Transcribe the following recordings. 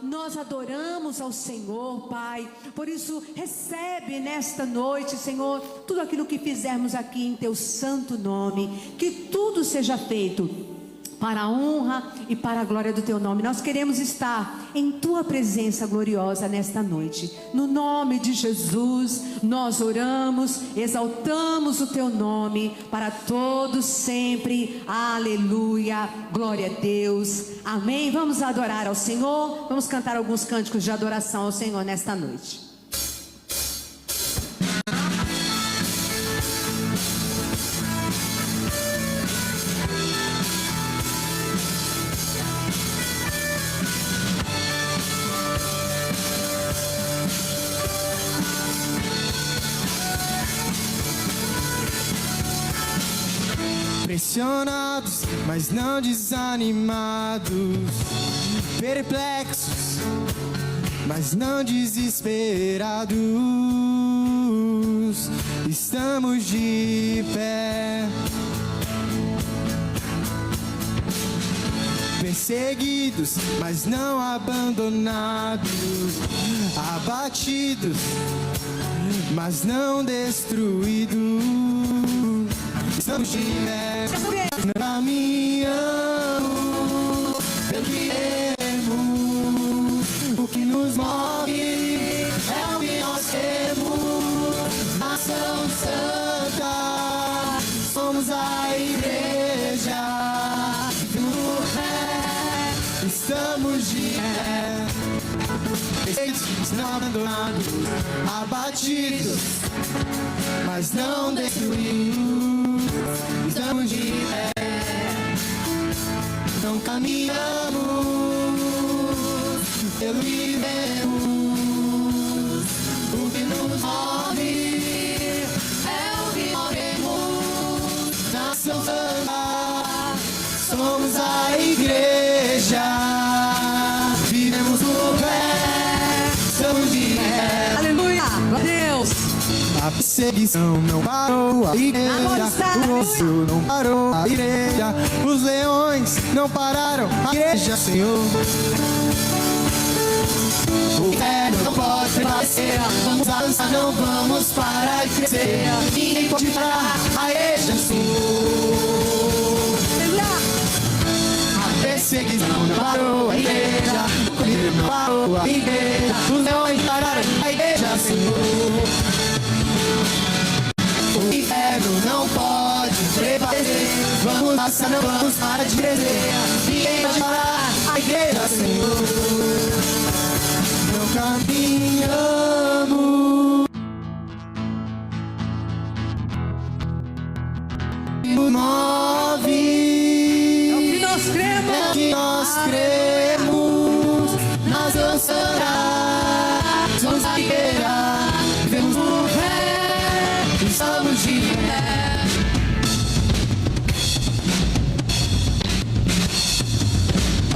Nós adoramos ao Senhor, Pai. Por isso, recebe nesta noite, Senhor, tudo aquilo que fizermos aqui em Teu santo nome. Que tudo seja feito para a honra e para a glória do Teu nome. Nós queremos estar em Tua presença gloriosa nesta noite. No nome de Jesus, nós oramos, exaltamos o Teu nome para todos sempre. Aleluia, glória a Deus, amém. Vamos adorar ao Senhor, vamos cantar alguns cânticos de adoração ao Senhor nesta noite. Pressionados, mas não desanimados, perplexos, mas não desesperados, estamos de pé. Perseguidos, mas não abandonados, abatidos, mas não destruídos, estamos de pé, caminhamos pelo que temos. O que nos move é o que nós temos. Nação Santa, somos a igreja. No pé, estamos de pé. Perseguidos, não abandonados, abatidos, mas não destruídos. Estamos de pé, não caminhamos pelo que vemos. O que nos move é o que nós temos. Nação Santa, somos a igreja. Vivemos no pé, estamos de pé. Aleluia, glória a Deus. A perseguição não parou, a igreja, o osso não parou, a igreja, os leões não pararam, a igreja, Senhor. O inferno não pode prevalecer, vamos avançar, não vamos parar de crescer. Ninguém pode parar, a igreja, Senhor. A perseguição não parou, a igreja, o inferno não parou, a igreja, os leões pararam, a igreja, Senhor. O inferno não pode prevalecer, vamos passar, não vamos parar de crescer. Ninguém pode parar, a igreja, Senhor. Não caminhamos, nos move, É o que nós cremos, é o que nós cremos. Nós vamos santar, somos a igreja, vivemos no pé, estamos de pé.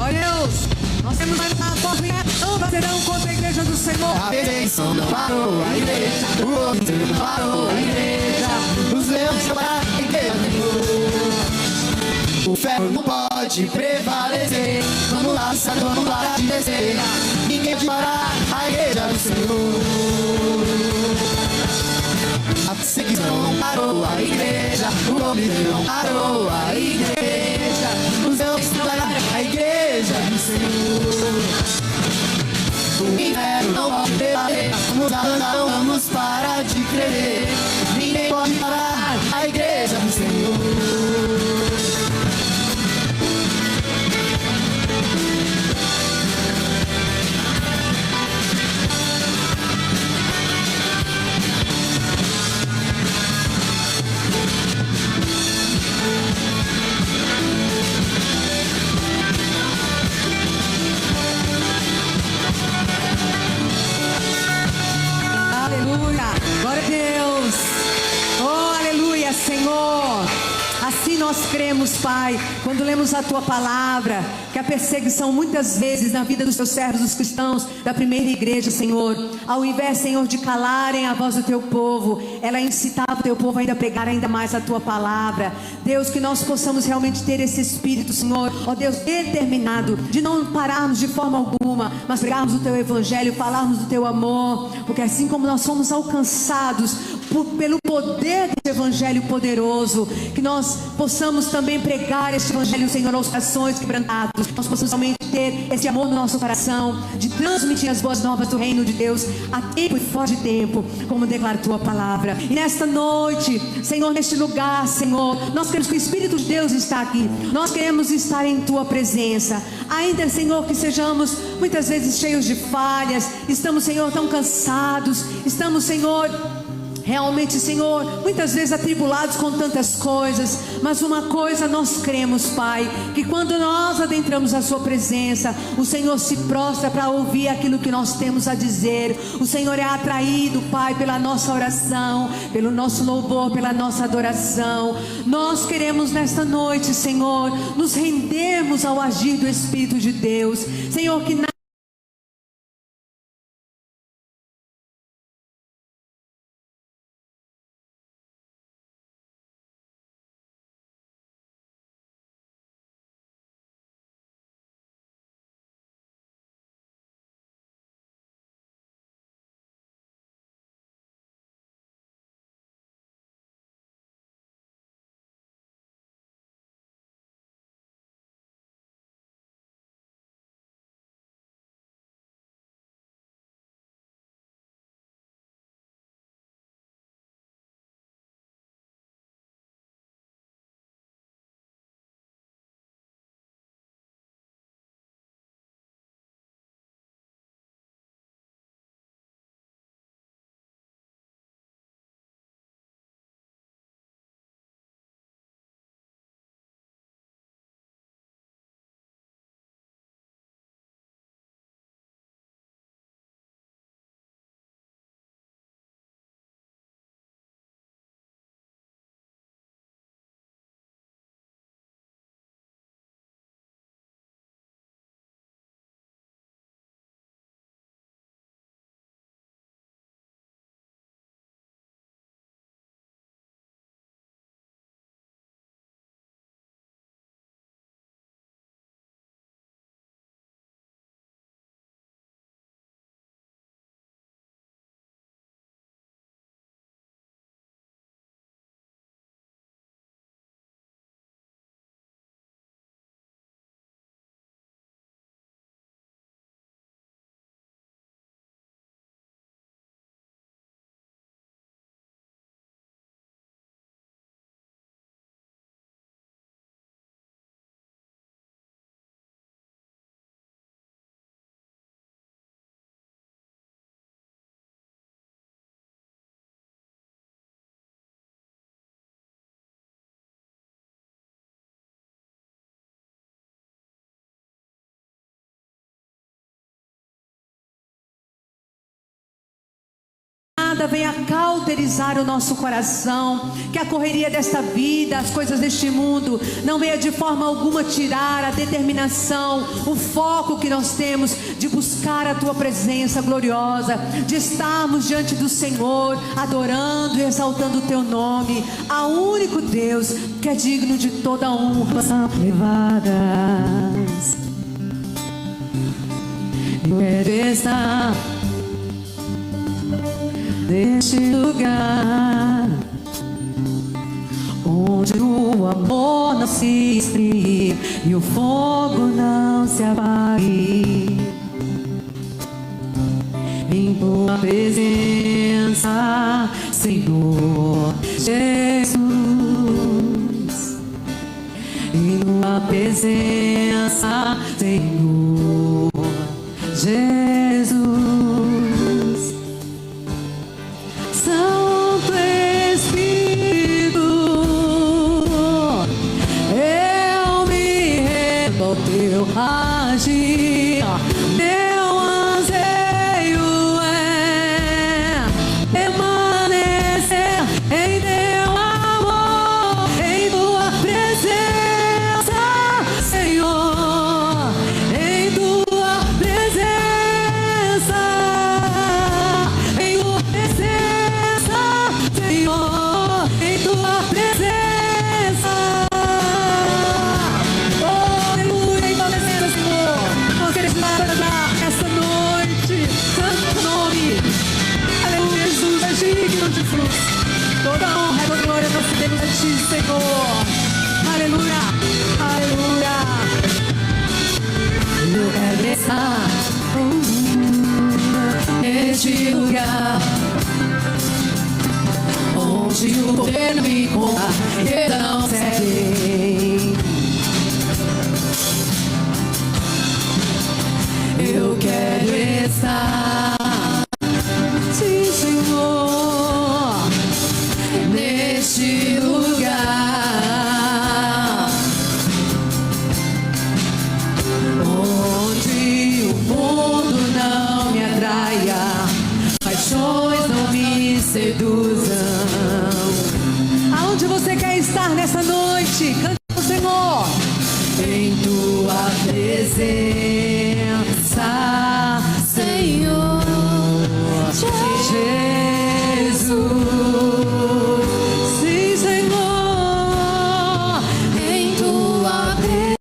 ó Deus, nós temos mais uma porta, não baterão contra a igreja do Senhor. A perseguição não parou, a igreja, o homem não parou, a igreja, os leões não pararam, a igreja. O ferro não pode prevalecer, vamos lá, vamos parar de descer. Ninguém pode parar, a igreja do Senhor. A perseguição não parou, a igreja, o homem não parou, a igreja, os leões não pararam, a igreja do Senhor. O inferno não pode prevalecer, vamos andar, não vamos parar de crer. Ninguém pode parar, a igreja do Senhor. Aleluia, glória a Deus. Oh, aleluia, Senhor. Assim nós cremos, Pai, quando lemos a Tua palavra, que a perseguição muitas vezes na vida dos Teus servos, os cristãos da primeira igreja, Senhor, ao invés, Senhor, de calarem a voz do Teu povo, ela incitava o Teu povo ainda a pregar ainda mais a Tua palavra. Deus, que nós possamos realmente ter esse espírito, Senhor, ó Deus, determinado, de não pararmos de forma alguma, mas pregarmos o Teu evangelho, falarmos do Teu amor, porque assim como nós somos alcançados pelo poder desse evangelho poderoso, que nós possamos também pregar este evangelho, Senhor, aos corações quebrantados, nós possamos realmente ter esse amor no nosso coração, de transmitir as boas novas do reino de Deus a tempo e fora de tempo, como declara a Tua palavra. E nesta noite, Senhor, neste lugar, Senhor, nós queremos que o Espírito de Deus está aqui, nós queremos estar em Tua presença, ainda, Senhor, que sejamos muitas vezes cheios de falhas, estamos, Senhor, tão cansados, estamos, Senhor, realmente, Senhor, muitas vezes atribulados com tantas coisas, mas uma coisa nós cremos, Pai, que quando nós adentramos a Sua presença, o Senhor se prostra para ouvir aquilo que nós temos a dizer. O Senhor é atraído, Pai, pela nossa oração, pelo nosso louvor, pela nossa adoração. Nós queremos nesta noite, Senhor, nos rendermos ao agir do Espírito de Deus, Senhor, que nada venha cauterizar o nosso coração, que a correria desta vida, as coisas deste mundo, não venha de forma alguma tirar a determinação, o foco que nós temos de buscar a Tua presença gloriosa, de estarmos diante do Senhor, adorando e exaltando o Teu nome, ao único Deus que é digno de toda honra. Levadas, eu quero estar neste lugar onde o amor não se esfrie e o fogo não se apague. Em Tua presença, Senhor Jesus, em Tua presença, Senhor Jesus. Santo Espírito, eu me rendo ao Teu agir. Meu anseio é permanecer em Teu amor, em Tua presença. seduzam. Aonde você quer estar nessa noite? Cante ao Senhor. Em tua presença, Senhor Jesus. Sim, Senhor. Em tua presença.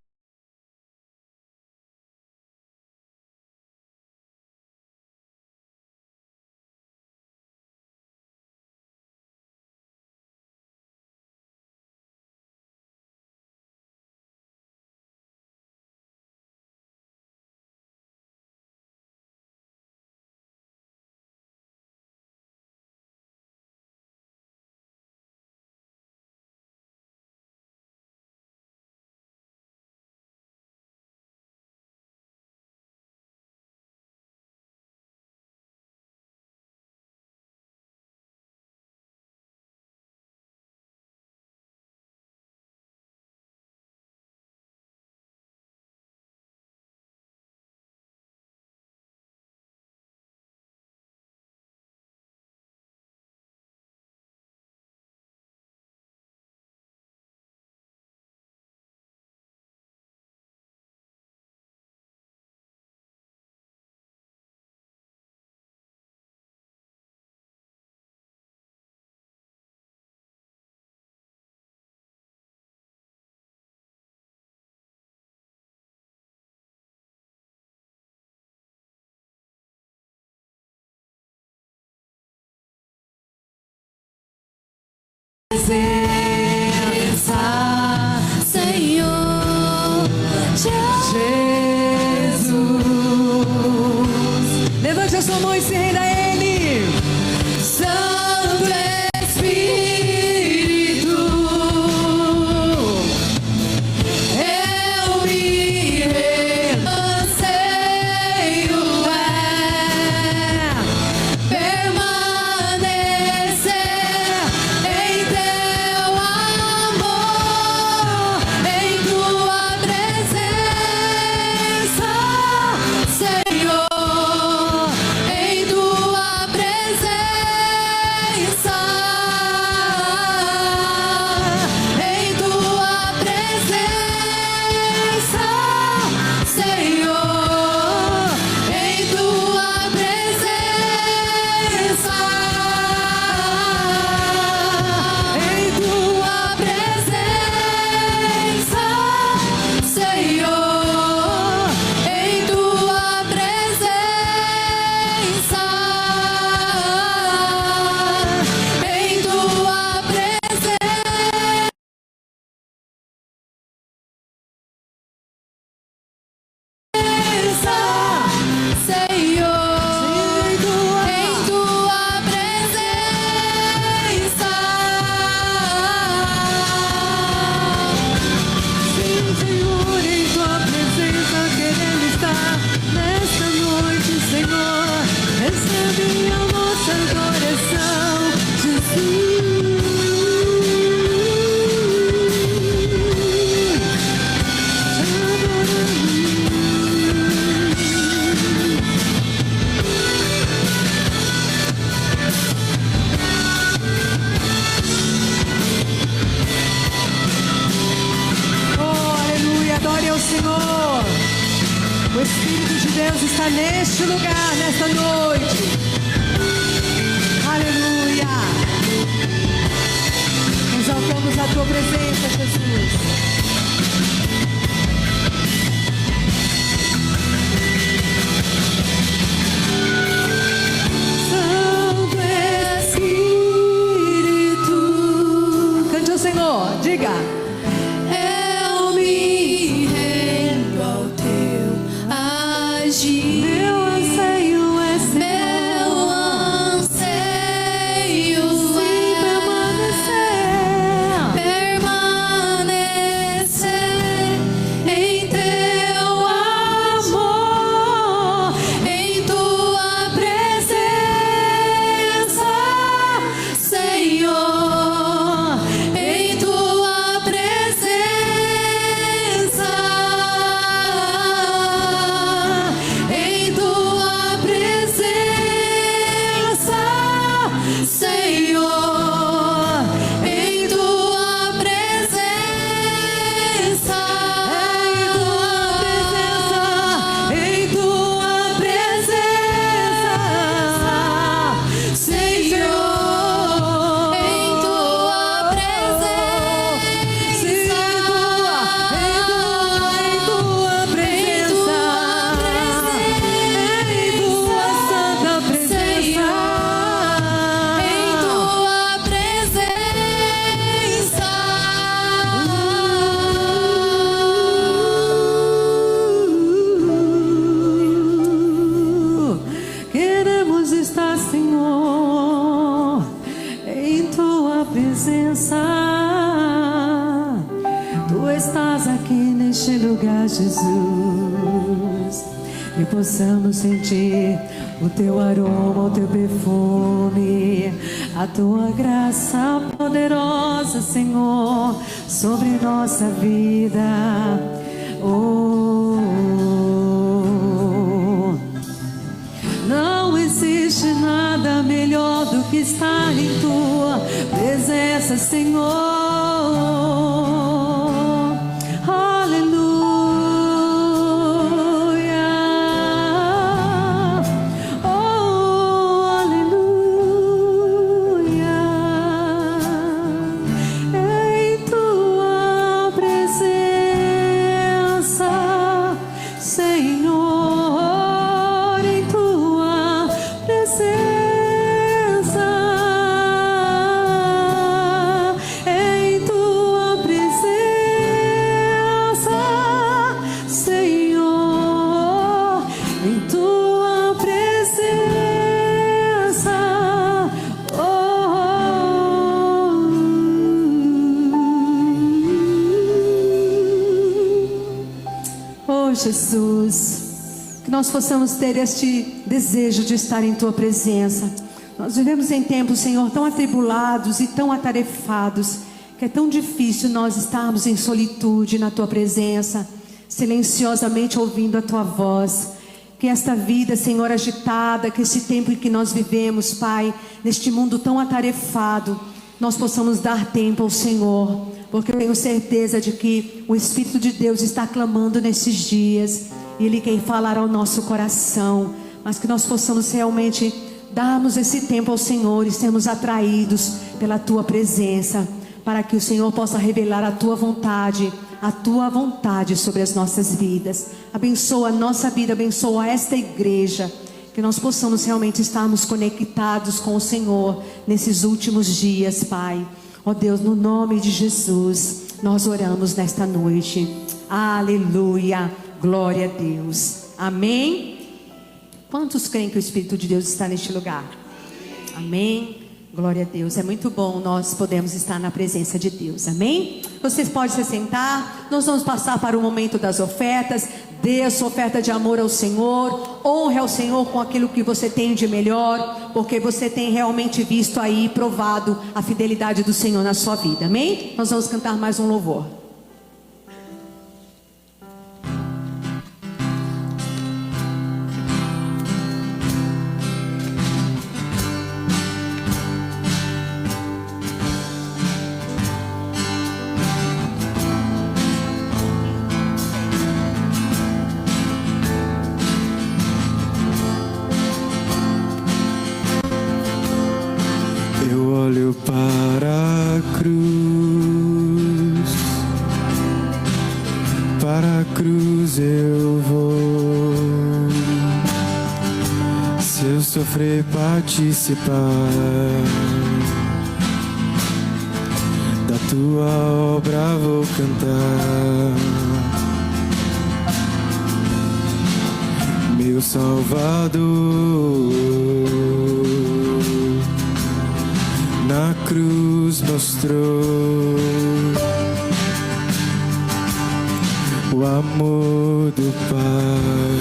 Senhor Jesus. Levante a sua mão e se renda a Ele. Santo Espírito, eu me anseio permanecer em teu amor, em tua presença, Senhor, em tua presença, em tua presença, Senhor, em tua presença, em tua presença, Senhor, em tua presença, em tua presença, Senhor, em tua presença. Sim, Senhor, em tua presença queremos estar nesta noite, Senhor. Recebe a nossa adoração, Jesus. Te adoramos. Oh, aleluia, adore ao Senhor. O Espírito de Deus está neste lugar, nesta noite. Aleluia. Exaltamos a tua presença, Jesus. Santo Espírito. Cante ao Senhor, diga. Eu me rendo ao teu agir. Meu anseio é Meu anseio sim é permanecer aqui neste lugar, Jesus, e possamos sentir o teu aroma, o teu perfume, a tua graça poderosa, Senhor, sobre nossa vida. Oh, não existe nada melhor do que estar em tua presença, Senhor. Jesus, que nós possamos ter este desejo de estar em tua presença. Nós vivemos em tempos, Senhor, tão atribulados e tão atarefados, que é tão difícil nós estarmos em solitude na tua presença, silenciosamente ouvindo a tua voz. Que esta vida, Senhor, agitada, que esse tempo em que nós vivemos, Pai, neste mundo tão atarefado, nós possamos dar tempo ao Senhor, porque eu tenho certeza de que o Espírito de Deus está clamando nesses dias, e Ele quer falar ao nosso coração, mas que nós possamos realmente darmos esse tempo ao Senhor e sermos atraídos pela Tua presença, para que o Senhor possa revelar a Tua vontade sobre as nossas vidas. Abençoa a nossa vida, abençoa esta igreja, que nós possamos realmente estarmos conectados com o Senhor nesses últimos dias, Pai. Ó Deus, no nome de Jesus, nós oramos nesta noite. Aleluia, glória a Deus. Amém? Quantos creem que o Espírito de Deus está neste lugar? Amém? Glória a Deus, é muito bom nós podemos estar na presença de Deus, amém? Vocês podem se sentar, nós vamos passar para o momento das ofertas. Dê a sua oferta de amor ao Senhor, honre ao Senhor com aquilo que você tem de melhor, porque você tem realmente visto aí, provado a fidelidade do Senhor na sua vida, amém? Nós vamos cantar mais um louvor. Para a cruz eu vou. Se eu sofrer, participar da tua obra, vou cantar. Meu Salvador na cruz mostrou o amor do Pai,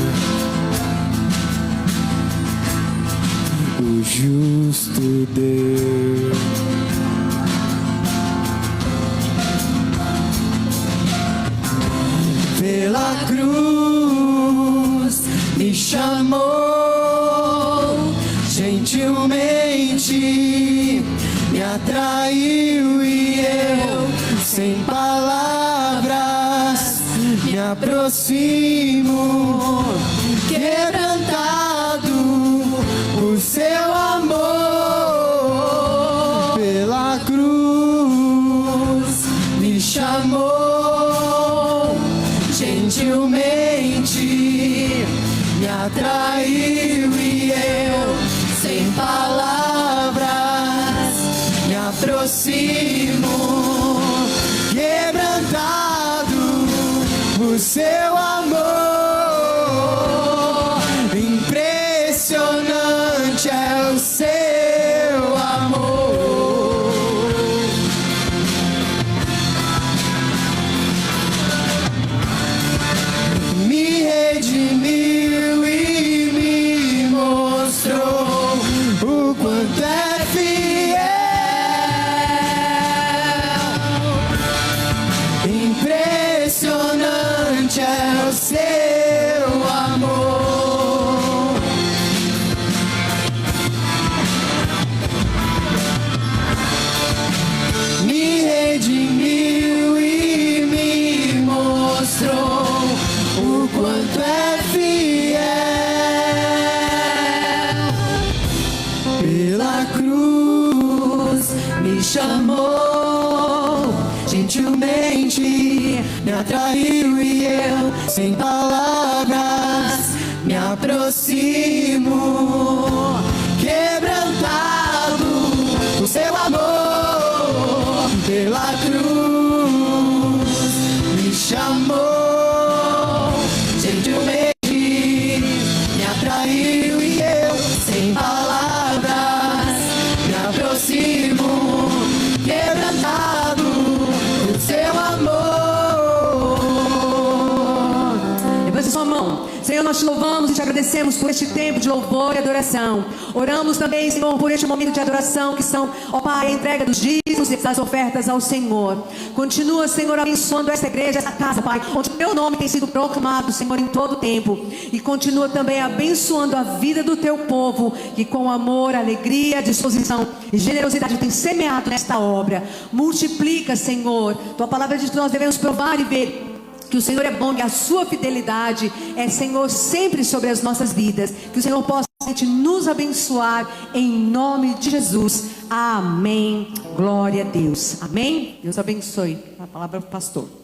o justo Deus. Pela cruz me chamou, gentilmente me atraiu e eu, sem palavras, me aproximo, quebrantado por seu amor. Pela cruz me chamou, gentilmente me atraiu e eu, sem palavras, me aproximo, quebrantado por seu amor. Impressionante é o seu amor. impressionante é o seu amor. Me redimiu e me mostrou o quanto é fiel. Pela cruz me chamou, gentilmente me atraiu e eu, sem palavras, me aproximo, quebrantado o seu amor. Pela cruz me chamou, gentilmente me atraiu e eu, sem palavras, me aproximo, quebrantado o seu amor. Levante sua mão. Senhor, nós te louvamos e te agradecemos por este tempo de louvor e adoração. Oramos também, Senhor, por este momento de adoração, que são, ó Pai, a entrega dos dízimos e das ofertas ao Senhor. Continua, Senhor, abençoando esta igreja, esta casa, Pai, onde o teu nome tem sido proclamado, Senhor, em todo o tempo. E continua também abençoando a vida do teu povo, que com amor, alegria, disposição e generosidade tem semeado nesta obra. Multiplica, Senhor. Tua palavra diz que nós devemos provar e ver que o Senhor é bom, que a sua fidelidade é, Senhor, sempre sobre as nossas vidas. Que o Senhor possa nos abençoar em nome de Jesus. Amém. Glória a Deus. Amém. Deus abençoe. A palavra do pastor.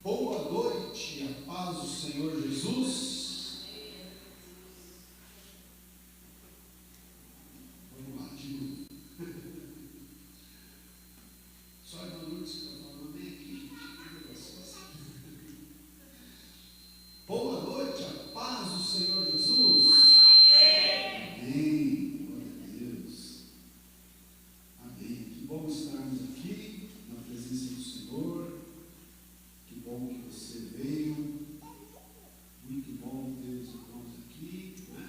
Boa noite, a paz do Senhor Jesus. Vamos lá, de novo. Só a irmã Lourdes que está falando bem aqui, gente. Boa noite, a paz do Senhor Jesus. Amém. Glória a Deus. Amém. Que bom estarmos aqui na presença do Senhor. Que bom que você veio, muito bom ter os irmãos aqui, né?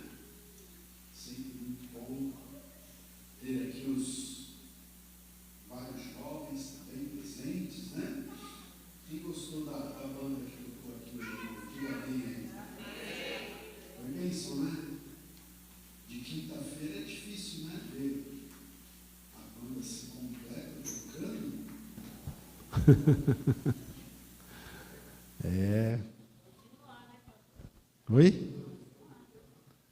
Sempre muito bom ter aqui os vários jovens também presentes, né? Quem gostou da banda que tocou aqui hoje, diga bem aí. Foi bênção, né? De quinta-feira é difícil, né? Ver a banda se completa tocando. Oi?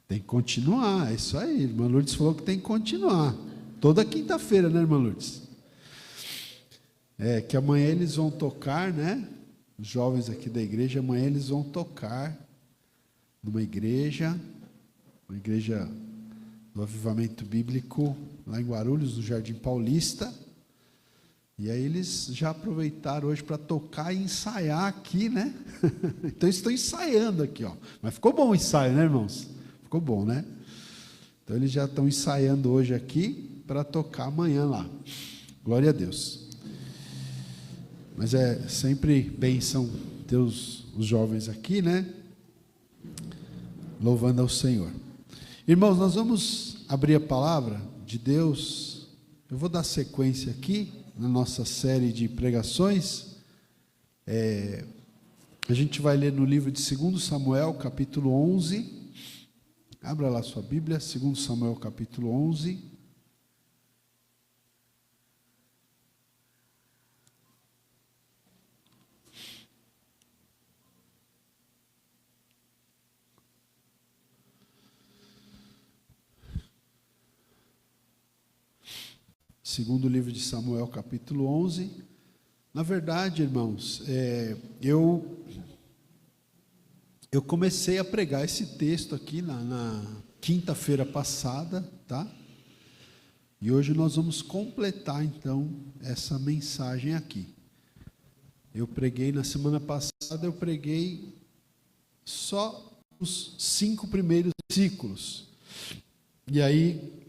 Tem que continuar, é isso aí. Irmã Lourdes falou que tem que continuar. Toda quinta-feira, né, irmã Lourdes? Que amanhã eles vão tocar, né? Os jovens aqui da igreja, amanhã eles vão tocar numa igreja, uma igreja do Avivamento Bíblico, lá em Guarulhos, no Jardim Paulista. E aí eles já aproveitaram hoje para tocar e ensaiar aqui, né? Então estou ensaiando aqui, ó. Mas ficou bom o ensaio, né, irmãos? Ficou bom, né? Então eles já estão ensaiando hoje aqui para tocar amanhã lá. Glória a Deus. Mas é sempre bênção ter os jovens aqui, né? Louvando ao Senhor. Irmãos, nós vamos abrir a palavra de Deus, eu vou dar sequência aqui na nossa série de pregações. A gente vai ler no livro de 2 Samuel, capítulo 11. Abra lá sua Bíblia, 2 Samuel, capítulo 11. Segundo livro de Samuel, capítulo 11. Na verdade, irmãos, eu comecei a pregar esse texto aqui na quinta-feira passada, tá? E hoje nós vamos completar, então, essa mensagem aqui. Eu preguei na semana passada, eu preguei só os 5 primeiros versículos. E aí,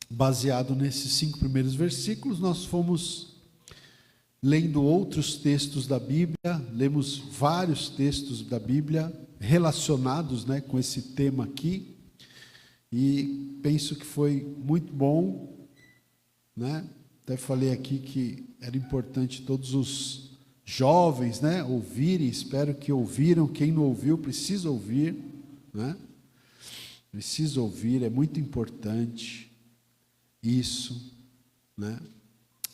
baseado nesses 5 primeiros versículos, nós fomos lendo outros textos da Bíblia, lemos vários textos da Bíblia relacionados, né, com esse tema aqui, e penso que foi muito bom, né? Até falei aqui que era importante todos os jovens, né, ouvirem, espero que ouviram. Quem não ouviu precisa ouvir, né? Precisa ouvir, é muito importante isso, né?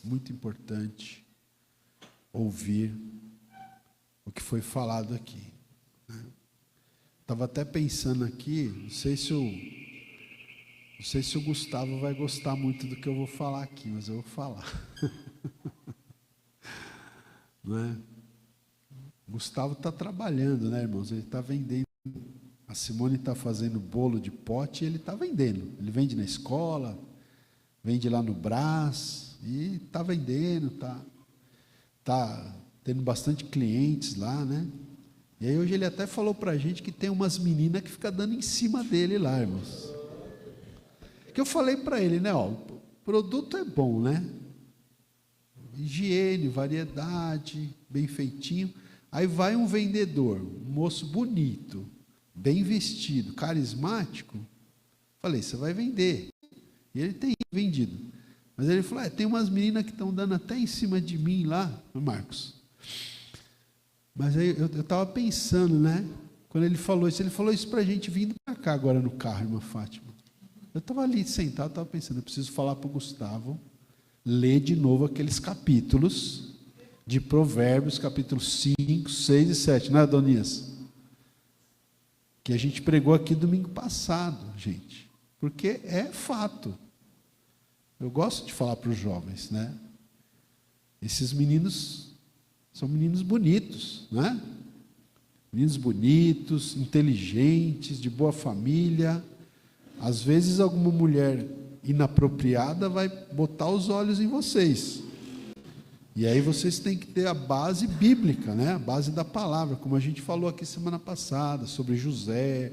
Muito importante ouvir o que foi falado aqui, né? Estava até pensando aqui, não sei se o Gustavo vai gostar muito do que eu vou falar aqui, mas eu vou falar. Né? O Gustavo está trabalhando, né, irmãos? Ele está vendendo. A Simone está fazendo bolo de pote e ele está vendendo. Ele vende na escola, vende lá no Brás e está vendendo, tá tendo bastante clientes lá, né? E aí hoje ele até falou para a gente que tem umas meninas que ficam dando em cima dele lá, irmãos. Que eu falei para ele, né? Ó, o produto é bom, né? Higiene, variedade, bem feitinho. Aí vai um vendedor, um moço bonito, bem vestido, carismático. Falei, você vai vender. E ele tem vendido. Mas ele falou, tem umas meninas que estão dando até em cima de mim lá, Marcos. Mas aí eu estava pensando, né? Quando ele falou isso para a gente vindo para cá agora no carro, irmã Fátima. Eu estava ali sentado, estava pensando, eu preciso falar para o Gustavo, ler de novo aqueles capítulos de Provérbios, capítulos 5, 6 e 7, não é, Adonias? Que a gente pregou aqui domingo passado, gente. Porque é fato. Eu gosto de falar para os jovens, né? Esses meninos são meninos bonitos, né? Meninos bonitos, inteligentes, de boa família. Às vezes alguma mulher inapropriada vai botar os olhos em vocês. E aí vocês têm que ter a base bíblica, né? A base da palavra, como a gente falou aqui semana passada, sobre José,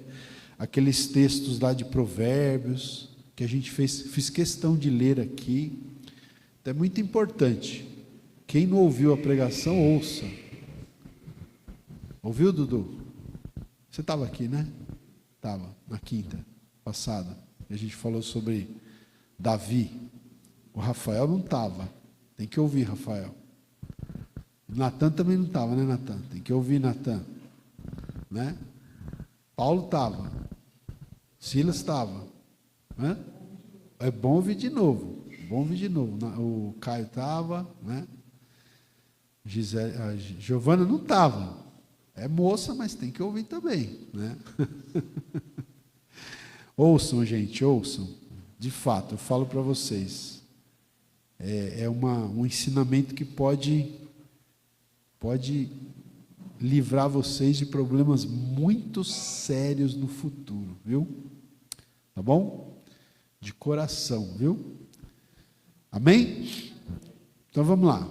aqueles textos lá de Provérbios, que a gente fiz questão de ler aqui. Então é muito importante. Quem não ouviu a pregação, ouça. Ouviu, Dudu? Você estava aqui, né? Estava, na quinta passada. A gente falou sobre Davi. O Rafael não estava. Tem que ouvir, Rafael. O Natan também não estava, né, Natan? Tem que ouvir, Natan. Né? Paulo estava. Silas estava. Né? É bom ouvir de novo. Bom ouvir de novo. O Caio estava, né? A Giovana não estava. É moça, mas tem que ouvir também, né? Ouçam, gente, ouçam. De fato, eu falo para vocês. É um ensinamento que pode livrar vocês de problemas muito sérios no futuro, viu? Tá bom? De coração, viu? Amém? Então vamos lá.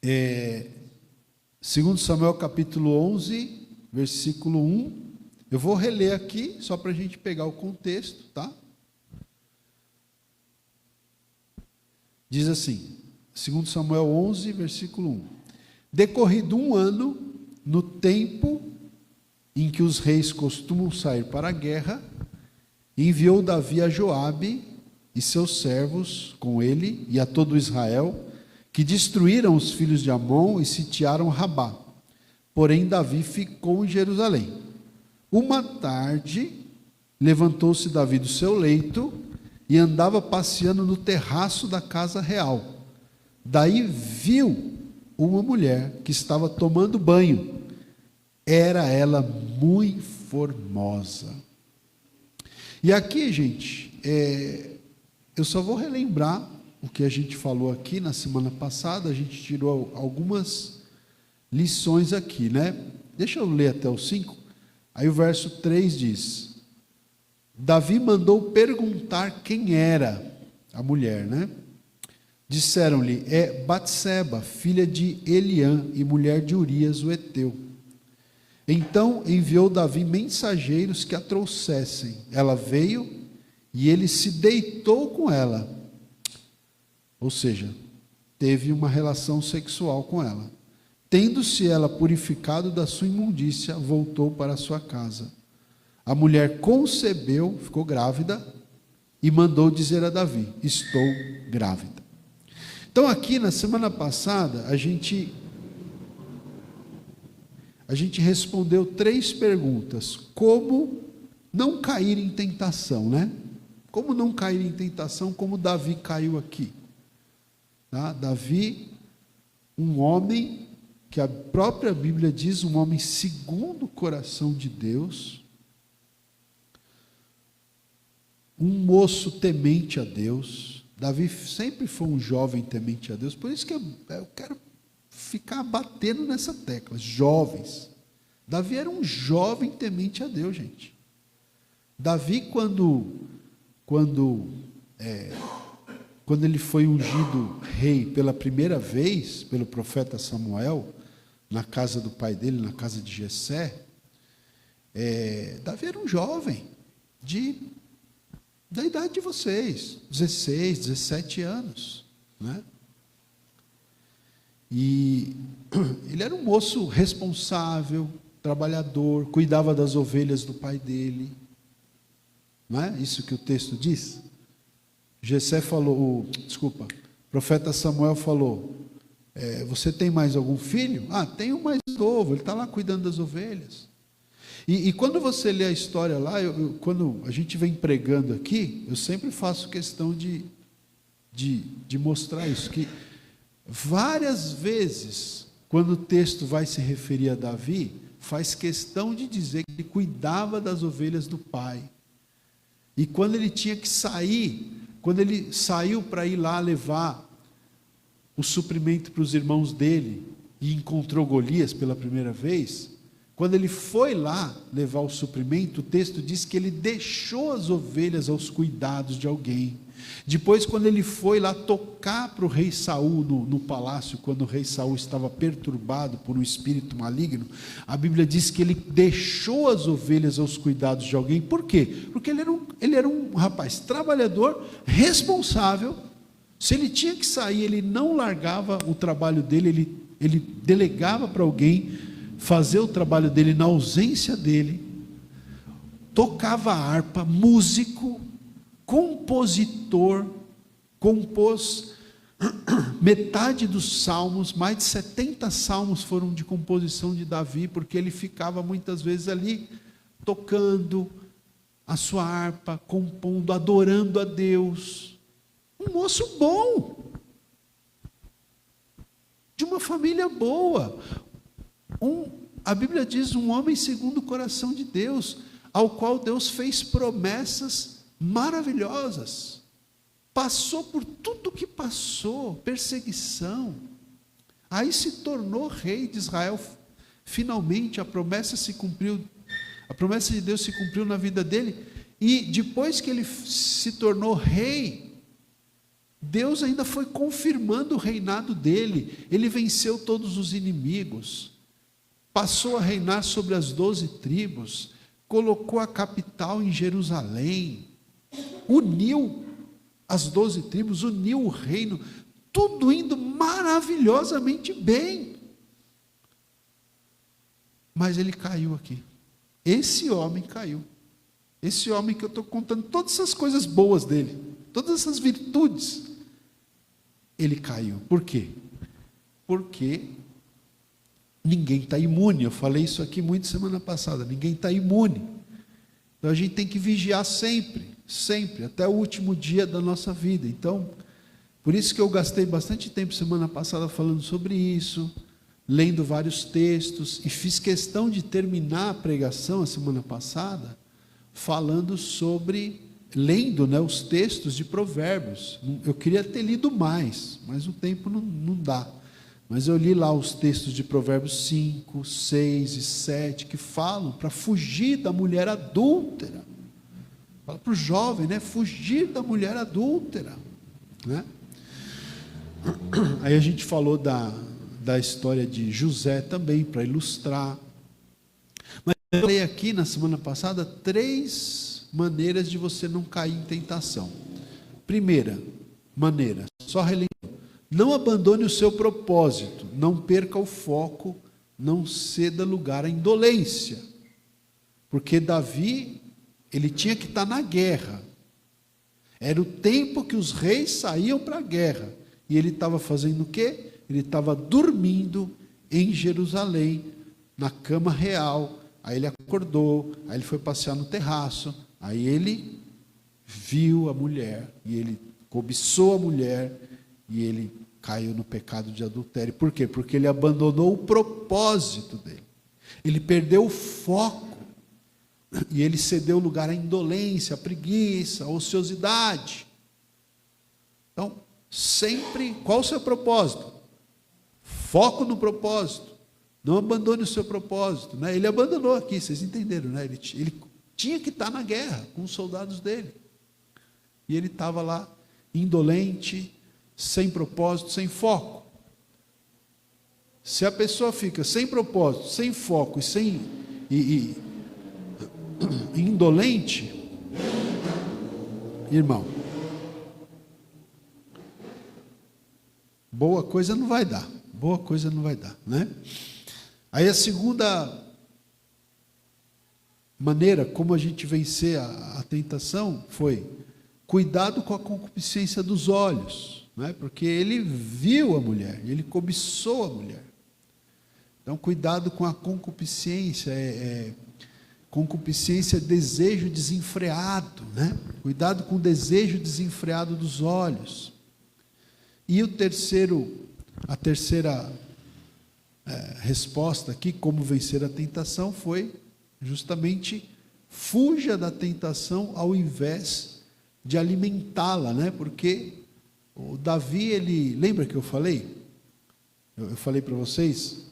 2 Samuel capítulo 11, versículo 1. Eu vou reler aqui, só para a gente pegar o contexto, tá? Diz assim, 2 Samuel 11, versículo 1. Decorrido um ano, no tempo em que os reis costumam sair para a guerra, Enviou Davi a Joabe e seus servos com ele e a todo Israel, que destruíram os filhos de Amon e sitiaram Rabá. Porém Davi ficou em Jerusalém. Uma tarde, levantou-se Davi do seu leito e andava passeando no terraço da casa real. Daí viu uma mulher que estava tomando banho. Era ela muito formosa. E aqui, gente, eu só vou relembrar o que a gente falou aqui na semana passada. A gente tirou algumas lições aqui, né? Deixa eu ler até o 5. Aí o verso 3 diz: Davi mandou perguntar quem era a mulher, né? Disseram-lhe: é Batseba, filha de Eliã e mulher de Urias, o heteu. Então enviou Davi mensageiros que a trouxessem. Ela veio e ele se deitou com ela. Ou seja, teve uma relação sexual com ela. Tendo-se ela purificado da sua imundícia, voltou para a sua casa. A mulher concebeu, ficou grávida, e mandou dizer a Davi: estou grávida. Então aqui na semana passada, a gente respondeu 3 perguntas. Como não cair em tentação, né? Como não cair em tentação, como Davi caiu aqui. Tá? Davi, um homem que a própria Bíblia diz, um homem segundo o coração de Deus, um moço temente a Deus. Davi sempre foi um jovem temente a Deus, por isso que eu quero ficar batendo nessa tecla, jovens. Davi era um jovem temente a Deus, gente. Davi, quando ele foi ungido rei pela primeira vez, pelo profeta Samuel, na casa do pai dele, na casa de Jessé, Davi era um jovem, da idade de vocês, 16, 17 anos, né? E ele era um moço responsável, trabalhador, cuidava das ovelhas do pai dele. Não é isso que o texto diz? Jessé falou, o profeta Samuel falou: você tem mais algum filho? Tem um mais novo, ele está lá cuidando das ovelhas. E quando você lê a história lá, quando a gente vem pregando aqui, eu sempre faço questão de mostrar isso, que várias vezes, quando o texto vai se referir a Davi, faz questão de dizer que ele cuidava das ovelhas do pai. E quando ele tinha que sair, quando ele saiu para ir lá levar o suprimento para os irmãos dele, e encontrou Golias pela primeira vez, quando ele foi lá levar o suprimento, o texto diz que ele deixou as ovelhas aos cuidados de alguém. Depois, quando ele foi lá tocar para o rei Saul no palácio, quando o rei Saul estava perturbado por um espírito maligno, a Bíblia diz que ele deixou as ovelhas aos cuidados de alguém. Por quê? Porque ele era um rapaz trabalhador, responsável. Se ele tinha que sair, ele não largava o trabalho dele, ele delegava para alguém fazer o trabalho dele na ausência dele. Tocava harpa, músico, compositor, compôs metade dos salmos, mais de 70 salmos foram de composição de Davi, porque ele ficava muitas vezes ali tocando a sua harpa, compondo, adorando a Deus. Um moço bom, de uma família boa, a Bíblia diz, um homem segundo o coração de Deus, ao qual Deus fez promessas maravilhosas, passou por tudo que passou, perseguição, aí se tornou rei de Israel. Finalmente a promessa se cumpriu, a promessa de Deus se cumpriu na vida dele, e depois que ele se tornou rei, Deus ainda foi confirmando o reinado dele. Ele venceu todos os inimigos, passou a reinar sobre as 12 tribos, colocou a capital em Jerusalém, uniu as 12 tribos, uniu o reino, tudo indo maravilhosamente bem. Mas ele caiu aqui. Esse homem caiu. Esse homem que eu estou contando todas essas coisas boas dele, todas essas virtudes, ele caiu. Por quê? Porque ninguém está imune. Eu falei isso aqui muito semana passada. Ninguém está imune. Então a gente tem que vigiar sempre, sempre, até o último dia da nossa vida. Então, por isso que eu gastei bastante tempo semana passada falando sobre isso, lendo vários textos, e fiz questão de terminar a pregação a semana passada falando sobre, lendo, né, os textos de Provérbios. Eu queria ter lido mais, mas o tempo não dá. Mas eu li lá os textos de Provérbios 5, 6 e 7, que falam para fugir da mulher adúltera. Fala para o jovem, né, fugir da mulher adúltera, né? Aí a gente falou da história de José também, para ilustrar. Mas eu falei aqui na semana passada 3 maneiras de você não cair em tentação. Primeira maneira, só relembro: não abandone o seu propósito, não perca o foco, não ceda lugar à indolência. Porque Davi, ele tinha que estar na guerra. Era o tempo que os reis saíam para a guerra. E ele estava fazendo o quê? Ele estava dormindo em Jerusalém, na cama real. Aí ele acordou, aí ele foi passear no terraço, aí ele viu a mulher, e ele cobiçou a mulher, e ele caiu no pecado de adultério. Por quê? Porque ele abandonou o propósito dele. Ele perdeu o foco, e ele cedeu lugar à indolência, à preguiça, à ociosidade. Então, sempre, qual o seu propósito? Foco no propósito. Não abandone o seu propósito, né? Ele abandonou aqui, vocês entenderam, né? Ele tinha que estar na guerra com os soldados dele. E ele estava lá, indolente, sem propósito, sem foco. Se a pessoa fica sem propósito, sem foco e indolente, irmão, boa coisa não vai dar. Boa coisa não vai dar, né? Aí a segunda maneira como a gente vencer a tentação foi cuidado com a concupiscência dos olhos, né? Porque ele viu a mulher, ele cobiçou a mulher. Então cuidado com a concupiscência, concupiscência é desejo desenfreado, né? Cuidado com o desejo desenfreado dos olhos. E a terceira resposta aqui, como vencer a tentação, foi justamente fuja da tentação ao invés de alimentá-la, né? Porque o Davi, ele, lembra que eu falei? Eu falei para vocês?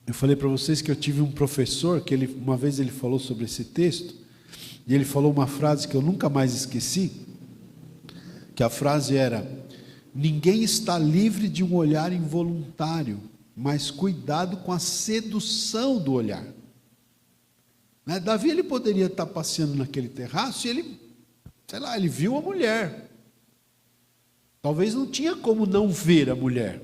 Eu falei para vocês que eu tive um professor, que uma vez ele falou sobre esse texto, e ele falou uma frase que eu nunca mais esqueci, que a frase era: ninguém está livre de um olhar involuntário, mas cuidado com a sedução do olhar. Né? Davi, ele poderia estar passeando naquele terraço e ele, sei lá, ele viu a mulher. Talvez não tinha como não ver a mulher.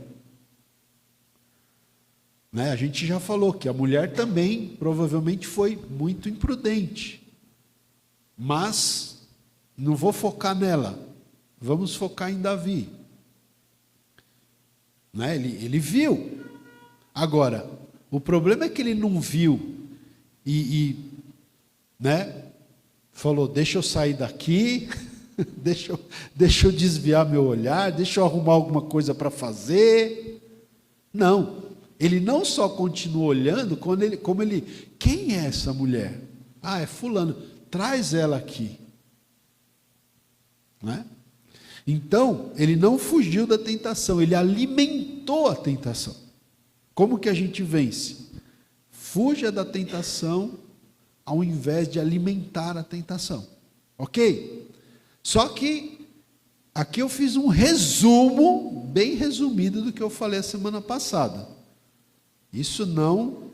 Né? A gente já falou que a mulher também provavelmente foi muito imprudente. Mas não vou focar nela, vamos focar em Davi. Né? Ele viu. Agora, o problema é que ele não viu né? Falou: deixa eu sair daqui, deixa eu desviar meu olhar, deixa eu arrumar alguma coisa para fazer. Não, ele não só continua olhando, como ele, quem é essa mulher? Ah, é fulano, traz ela aqui. Né? Então, ele não fugiu da tentação, ele alimentou a tentação. Como que a gente vence? Fuja da tentação ao invés de alimentar a tentação. Ok? Só que aqui eu fiz um resumo, bem resumido, do que eu falei a semana passada. Isso não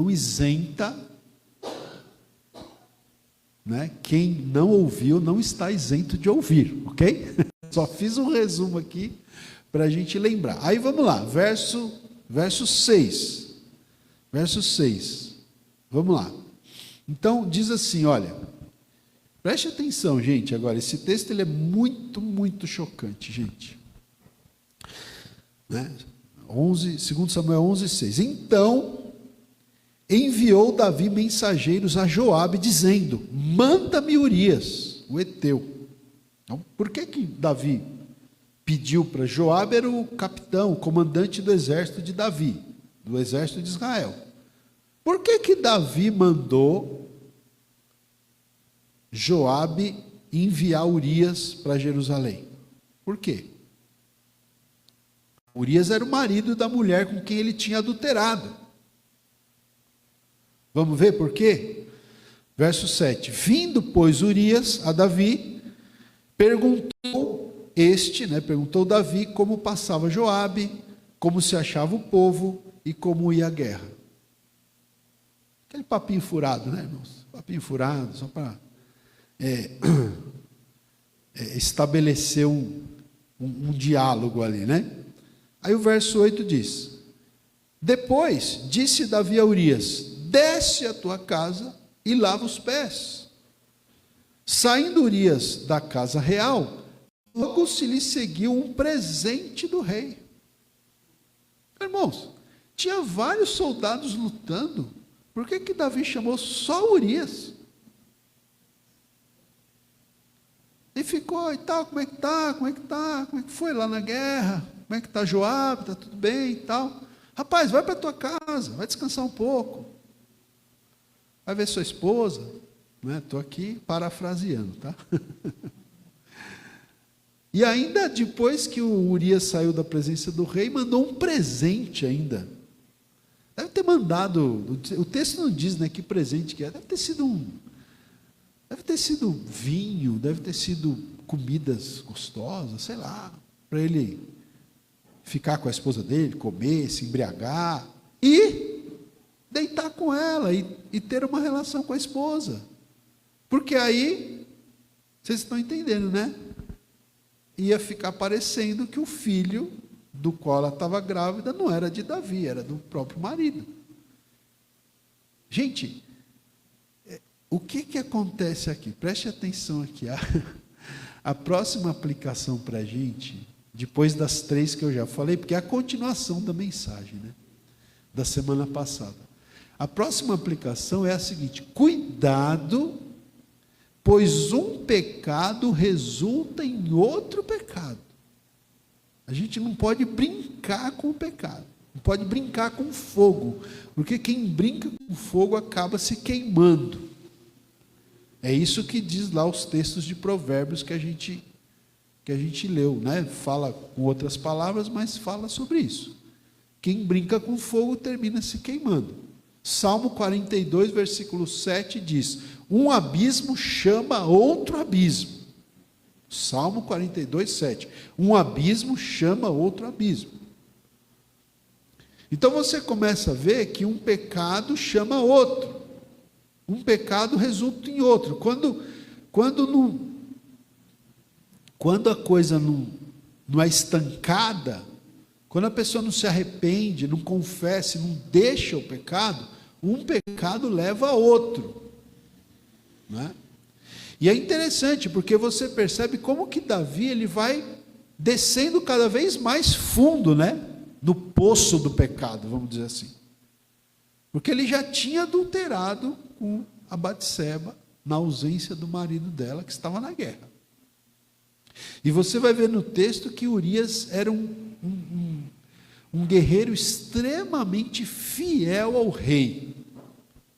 isenta, né? Quem não ouviu não está isento de ouvir, ok? Só fiz um resumo aqui para a gente lembrar. Aí vamos lá, verso 6. Verso 6. Vamos lá. Então, diz assim, olha, preste atenção, gente, agora, esse texto ele é muito, muito chocante, gente. Né? 2 Samuel 11:6. Então, enviou Davi mensageiros a Joabe, dizendo, manda-me Urias, o heteu. Então, por que Davi pediu para Joabe? Era o capitão, o comandante do exército de Davi, do exército de Israel. Por que Davi mandou Joabe enviar Urias para Jerusalém? Por quê? Urias era o marido da mulher com quem ele tinha adulterado. Vamos ver por quê? Verso 7. Vindo, pois, Urias a Davi, perguntou Davi como passava Joabe, como se achava o povo e como ia a guerra. Aquele papinho furado, né, irmãos? Papinho furado, só para estabelecer um diálogo ali, né? Aí o verso 8 diz, depois disse Davi a Urias, desce à tua casa e lava os pés. Saindo Urias da casa real, logo se lhe seguiu um presente do rei. Irmãos, tinha vários soldados lutando, por que Davi chamou só Urias? E ficou, e tal, como é que foi lá na guerra? Como é que está Joabe? Está tudo bem e tal? Rapaz, vai para a tua casa, vai descansar um pouco. Vai ver sua esposa. Estou aqui parafraseando, tá? E ainda depois que o Urias saiu da presença do rei, mandou um presente ainda. Deve ter mandado, o texto não diz, né, que presente que é. Deve ter sido vinho, deve ter sido comidas gostosas, sei lá, para ele ficar com a esposa dele, comer, se embriagar e deitar com ela e ter uma relação com a esposa. Porque aí, vocês estão entendendo, né? Ia ficar parecendo que o filho do qual ela estava grávida não era de Davi, era do próprio marido. Gente, o que acontece aqui? Preste atenção aqui. A próxima aplicação para a gente, depois das 3 que eu já falei, porque é a continuação da mensagem, né, da semana passada. A próxima aplicação é a seguinte: cuidado, pois um pecado resulta em outro pecado. A gente não pode brincar com o pecado, não pode brincar com o fogo, porque quem brinca com o fogo acaba se queimando. É isso que diz lá os textos de Provérbios que a gente leu, né? Fala com outras palavras, mas fala sobre isso. Quem brinca com fogo termina se queimando. Salmo 42, versículo 7 diz: um abismo chama outro abismo. Salmo 42, 7. Um abismo chama outro abismo. Então você começa a ver que um pecado chama outro. Um pecado resulta em outro. Quando a coisa não é estancada, quando a pessoa não se arrepende, não confessa, não deixa o pecado, um pecado leva a outro. Né? E é interessante, porque você percebe como que Davi ele vai descendo cada vez mais fundo, né? No poço do pecado, vamos dizer assim. Porque ele já tinha adulterado com a Batseba, na ausência do marido dela, que estava na guerra. E você vai ver no texto que Urias era um guerreiro extremamente fiel ao rei,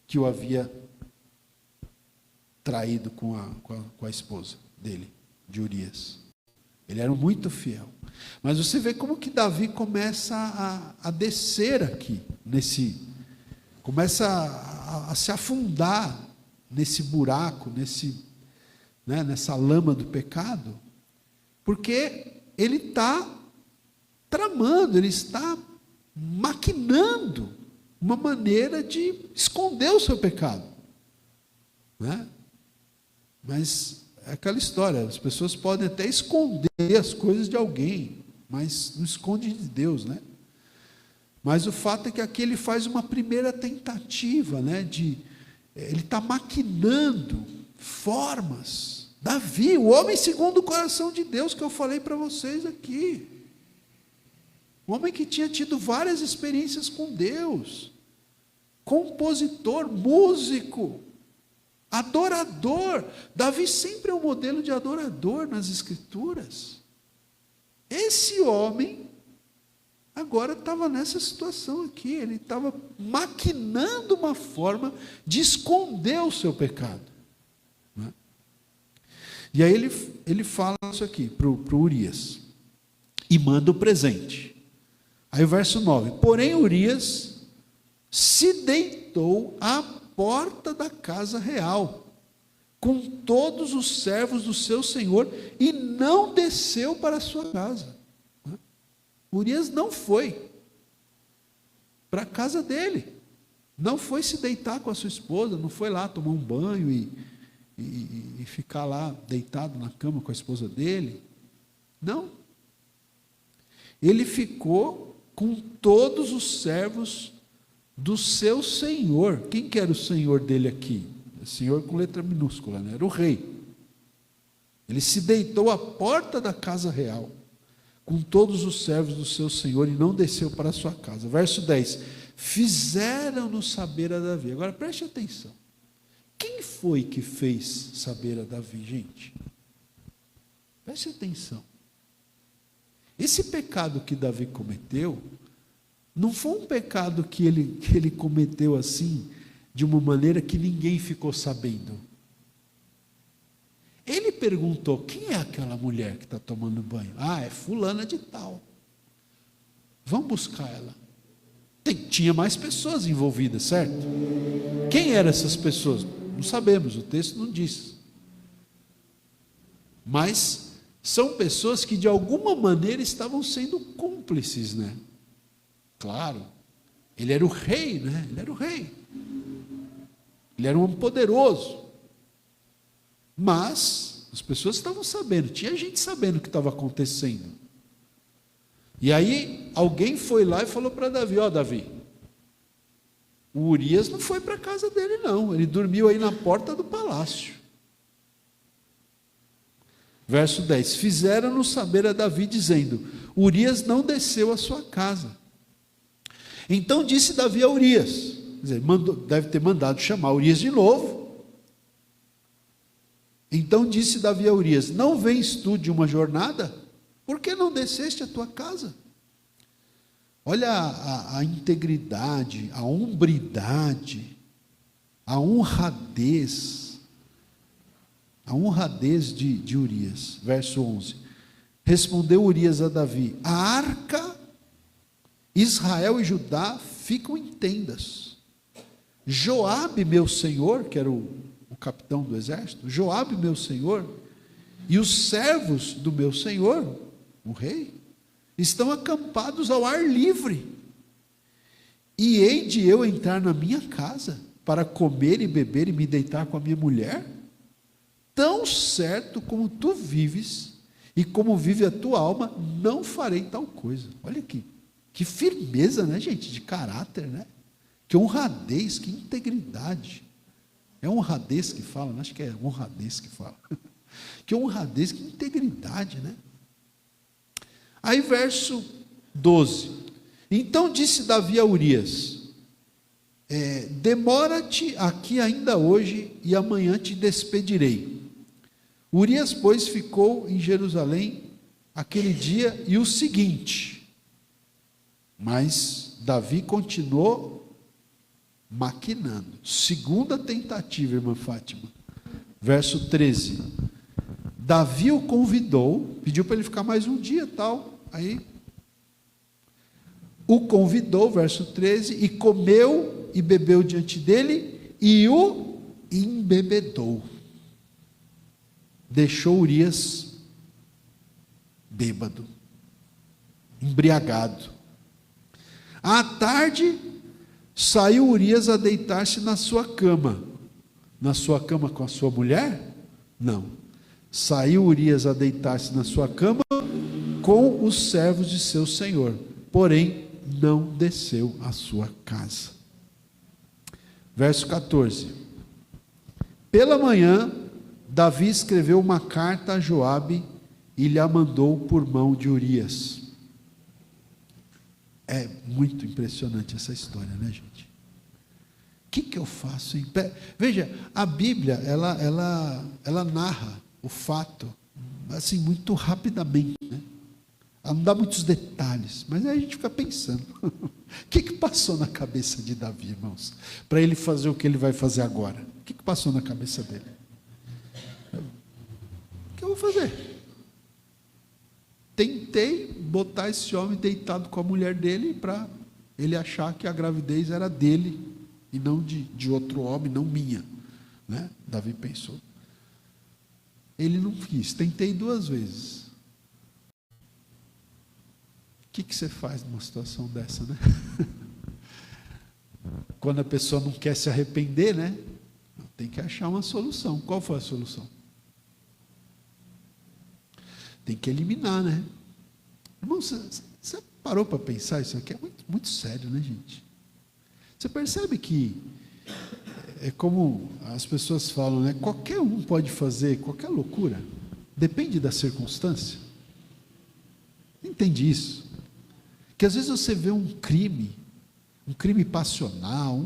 que o havia traído com a esposa dele, de Urias. Ele era muito fiel. Mas você vê como que Davi começa a descer aqui, começa a se afundar nesse buraco, nessa lama do pecado, porque ele está tramando, ele está maquinando uma maneira de esconder o seu pecado. Né? Mas é aquela história, as pessoas podem até esconder as coisas de alguém, mas não esconde de Deus, né? Mas o fato é que aqui ele faz uma primeira tentativa, né? Ele está maquinando formas. Davi, o homem segundo o coração de Deus, que eu falei para vocês aqui. Um homem que tinha tido várias experiências com Deus. Compositor, músico, adorador. Davi sempre é um modelo de adorador nas Escrituras. Esse homem agora estava nessa situação aqui. Ele estava maquinando uma forma de esconder o seu pecado, né? E aí ele fala isso aqui para o Urias e manda o presente. Aí o verso 9: porém Urias se deitou à porta da casa real com todos os servos do seu senhor e não desceu para a sua casa. Urias não foi para a casa dele, não foi se deitar com a sua esposa, não foi lá tomar um banho e ficar lá deitado na cama com a esposa dele. Não. Ele ficou com todos os servos do seu senhor. Quem que era o senhor dele aqui? Senhor com letra minúscula, né? Era o rei. Ele se deitou à porta da casa real com todos os servos do seu senhor e não desceu para a sua casa. Verso 10: fizeram-no saber a Davi. Agora preste atenção. Quem foi que fez saber a Davi, gente? Preste atenção. Esse pecado que Davi cometeu não foi um pecado que ele cometeu assim, de uma maneira que ninguém ficou sabendo. Ele perguntou: quem é aquela mulher que está tomando banho? Ah, é fulana de tal. Vamos buscar ela. Tinha mais pessoas envolvidas, certo? Quem eram essas pessoas? Não sabemos, o texto não diz. Mas são pessoas que de alguma maneira estavam sendo cúmplices, né? Claro, ele era o rei, né? Ele era o rei. Ele era um homem poderoso. Mas as pessoas estavam sabendo, tinha gente sabendo o que estava acontecendo. E aí alguém foi lá e falou para Davi: ó, Davi, o Urias não foi para a casa dele não, ele dormiu aí na porta do palácio. Verso 10: fizeram-no saber a Davi, dizendo: Urias não desceu à sua casa. Então disse Davi a Urias, quer dizer, deve ter mandado chamar Urias de novo. Então disse Davi a Urias: não vens tu de uma jornada? Por que não desceste à tua casa? Olha a integridade, a hombridade, a honradez de Urias. Verso 11: respondeu Urias a Davi: a arca, Israel e Judá ficam em tendas. Joabe meu senhor, que era o capitão do exército, Joabe meu senhor, e os servos do meu senhor, o rei, estão acampados ao ar livre. E hei de eu entrar na minha casa para comer e beber e me deitar com a minha mulher? Tão certo como tu vives e como vive a tua alma, não farei tal coisa. Olha aqui, que firmeza, né, gente, de caráter, né? Que honradez, que integridade. É honradez que fala, acho que é honradez que fala. Que honradez, que integridade, né? Aí verso 12: então disse Davi a Urias: demora-te aqui ainda hoje e amanhã te despedirei. Urias, pois, ficou em Jerusalém aquele dia e o seguinte. Mas Davi continuou maquinando. Segunda tentativa, irmã Fátima. Verso 13: Davi o convidou, pediu para ele ficar mais um dia, tal. Aí o convidou, verso 13, e comeu e bebeu diante dele e o embebedou. Deixou Urias bêbado, embriagado. À tarde saiu Urias a deitar-se na sua cama. Na sua cama com a sua mulher? Não. Saiu Urias a deitar-se na sua cama com os servos de seu senhor, porém não desceu à sua casa. Verso 14. Pela manhã, Davi escreveu uma carta a Joabe e lhe a mandou por mão de Urias. É muito impressionante essa história, né, gente? O que eu faço? Veja, a Bíblia, ela narra o fato, assim, muito rapidamente, né? Ela não dá muitos detalhes, mas aí a gente fica pensando, o que passou na cabeça de Davi, irmãos, para ele fazer o que ele vai fazer agora? O que passou na cabeça dele? O que eu vou fazer? Tentei botar esse homem deitado com a mulher dele para ele achar que a gravidez era dele e não de outro homem, não minha, né? Davi pensou. Ele não quis, tentei 2 vezes. O que você faz numa situação dessa, né? Quando a pessoa não quer se arrepender, né? Tem que achar uma solução. Qual foi a solução? Tem que eliminar, né? Irmão, você parou para pensar isso aqui? É muito, muito sério, né, gente? Você percebe que é como as pessoas falam, né? Qualquer um pode fazer qualquer loucura. Depende da circunstância. Entende isso? Que às vezes você vê um crime passional,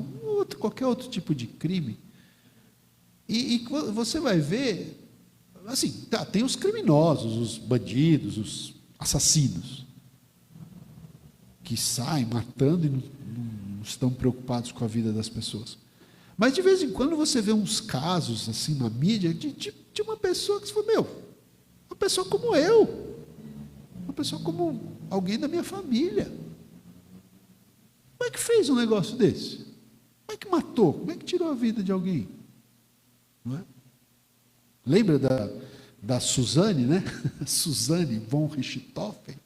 qualquer outro tipo de crime, e você vai ver, assim, tem os criminosos, os bandidos, os assassinos, que saem matando e não estão preocupados com a vida das pessoas. Mas de vez em quando você vê uns casos assim na mídia de uma pessoa que você fala, uma pessoa como eu, uma pessoa como alguém da minha família. Como é que fez um negócio desse? Como é que matou? Como é que tirou a vida de alguém? Não é? Lembra da Suzane, né? Suzane von Richthofen.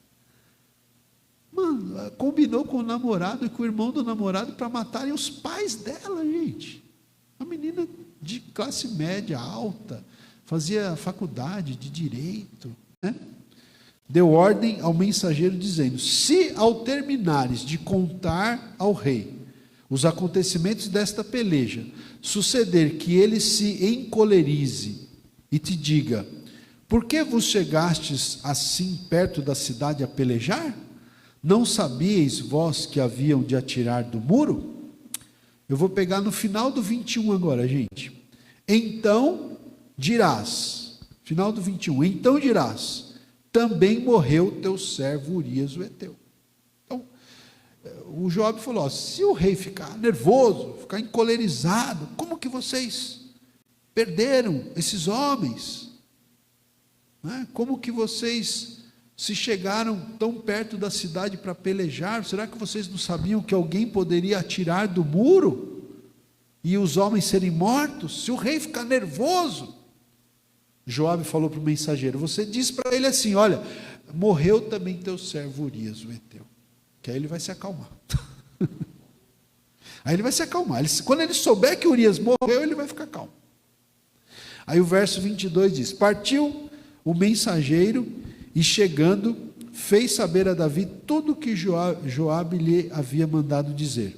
Mano, combinou com o namorado e com o irmão do namorado para matarem os pais dela, gente. Uma menina de classe média alta, fazia faculdade de direito, né? Deu ordem ao mensageiro dizendo: se ao terminares de contar ao rei os acontecimentos desta peleja, suceder que ele se encolerize e te diga: por que vos chegastes assim perto da cidade a pelejar? Não sabíeis vós que haviam de atirar do muro? Eu vou pegar no final do 21 agora, gente. Então dirás, final do 21, então dirás: também morreu teu servo Urias o Heteu. Então, o Joabe falou: se o rei ficar nervoso, ficar encolerizado, como que vocês perderam esses homens? Né? Como que vocês se chegaram tão perto da cidade para pelejar? Será que vocês não sabiam que alguém poderia atirar do muro e os homens serem mortos? Se o rei ficar nervoso, Joabe falou para o mensageiro: você diz para ele assim, olha, morreu também teu servo Urias o Heteu, que aí ele vai se acalmar. Aí ele vai se acalmar, quando ele souber que Urias morreu, ele vai ficar calmo. Aí o verso 22 diz: partiu o mensageiro e chegando, fez saber a Davi tudo o que Joabe lhe havia mandado dizer.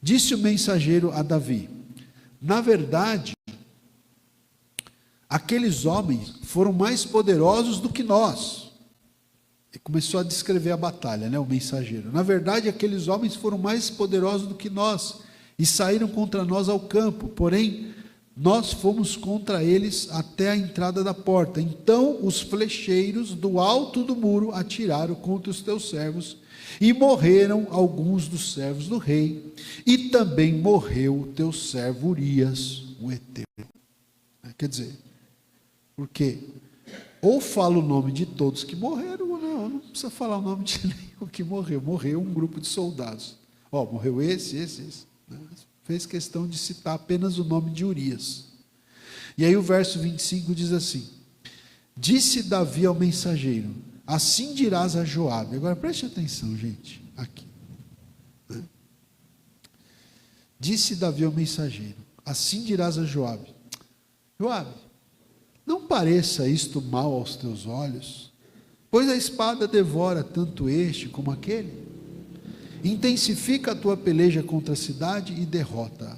Disse o mensageiro a Davi: na verdade, aqueles homens foram mais poderosos do que nós. E começou a descrever a batalha, né, o mensageiro. Na verdade, aqueles homens foram mais poderosos do que nós e saíram contra nós ao campo, porém nós fomos contra eles até a entrada da porta. Então os flecheiros do alto do muro atiraram contra os teus servos, e morreram alguns dos servos do rei, e também morreu o teu servo Urias o Heteu. Quer dizer, porque ou fala o nome de todos que morreram, ou não precisa falar o nome de nenhum que morreu. Morreu um grupo de soldados. Morreu esse. Né? Fez questão de citar apenas o nome de Urias. E aí o verso 25 diz assim: disse Davi ao mensageiro: assim dirás a Joabe. Agora preste atenção, gente, aqui. Né? Disse Davi ao mensageiro: assim dirás a Joabe: Joabe, não pareça isto mal aos teus olhos, Pois a espada devora tanto este como aquele. Intensifica a tua peleja contra a cidade e derrota-a.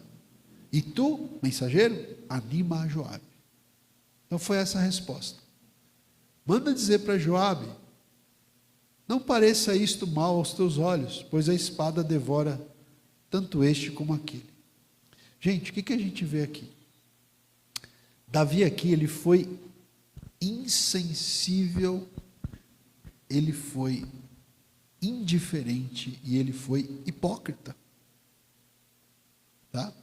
E tu, mensageiro, anima a Joabe. Então foi essa a resposta. Manda dizer para Joabe: não pareça isto mal aos teus olhos, pois a espada devora tanto este como aquele. Gente, o que a gente vê aqui? Davi aqui, ele foi insensível, ele foi indiferente e ele foi hipócrita. Tá?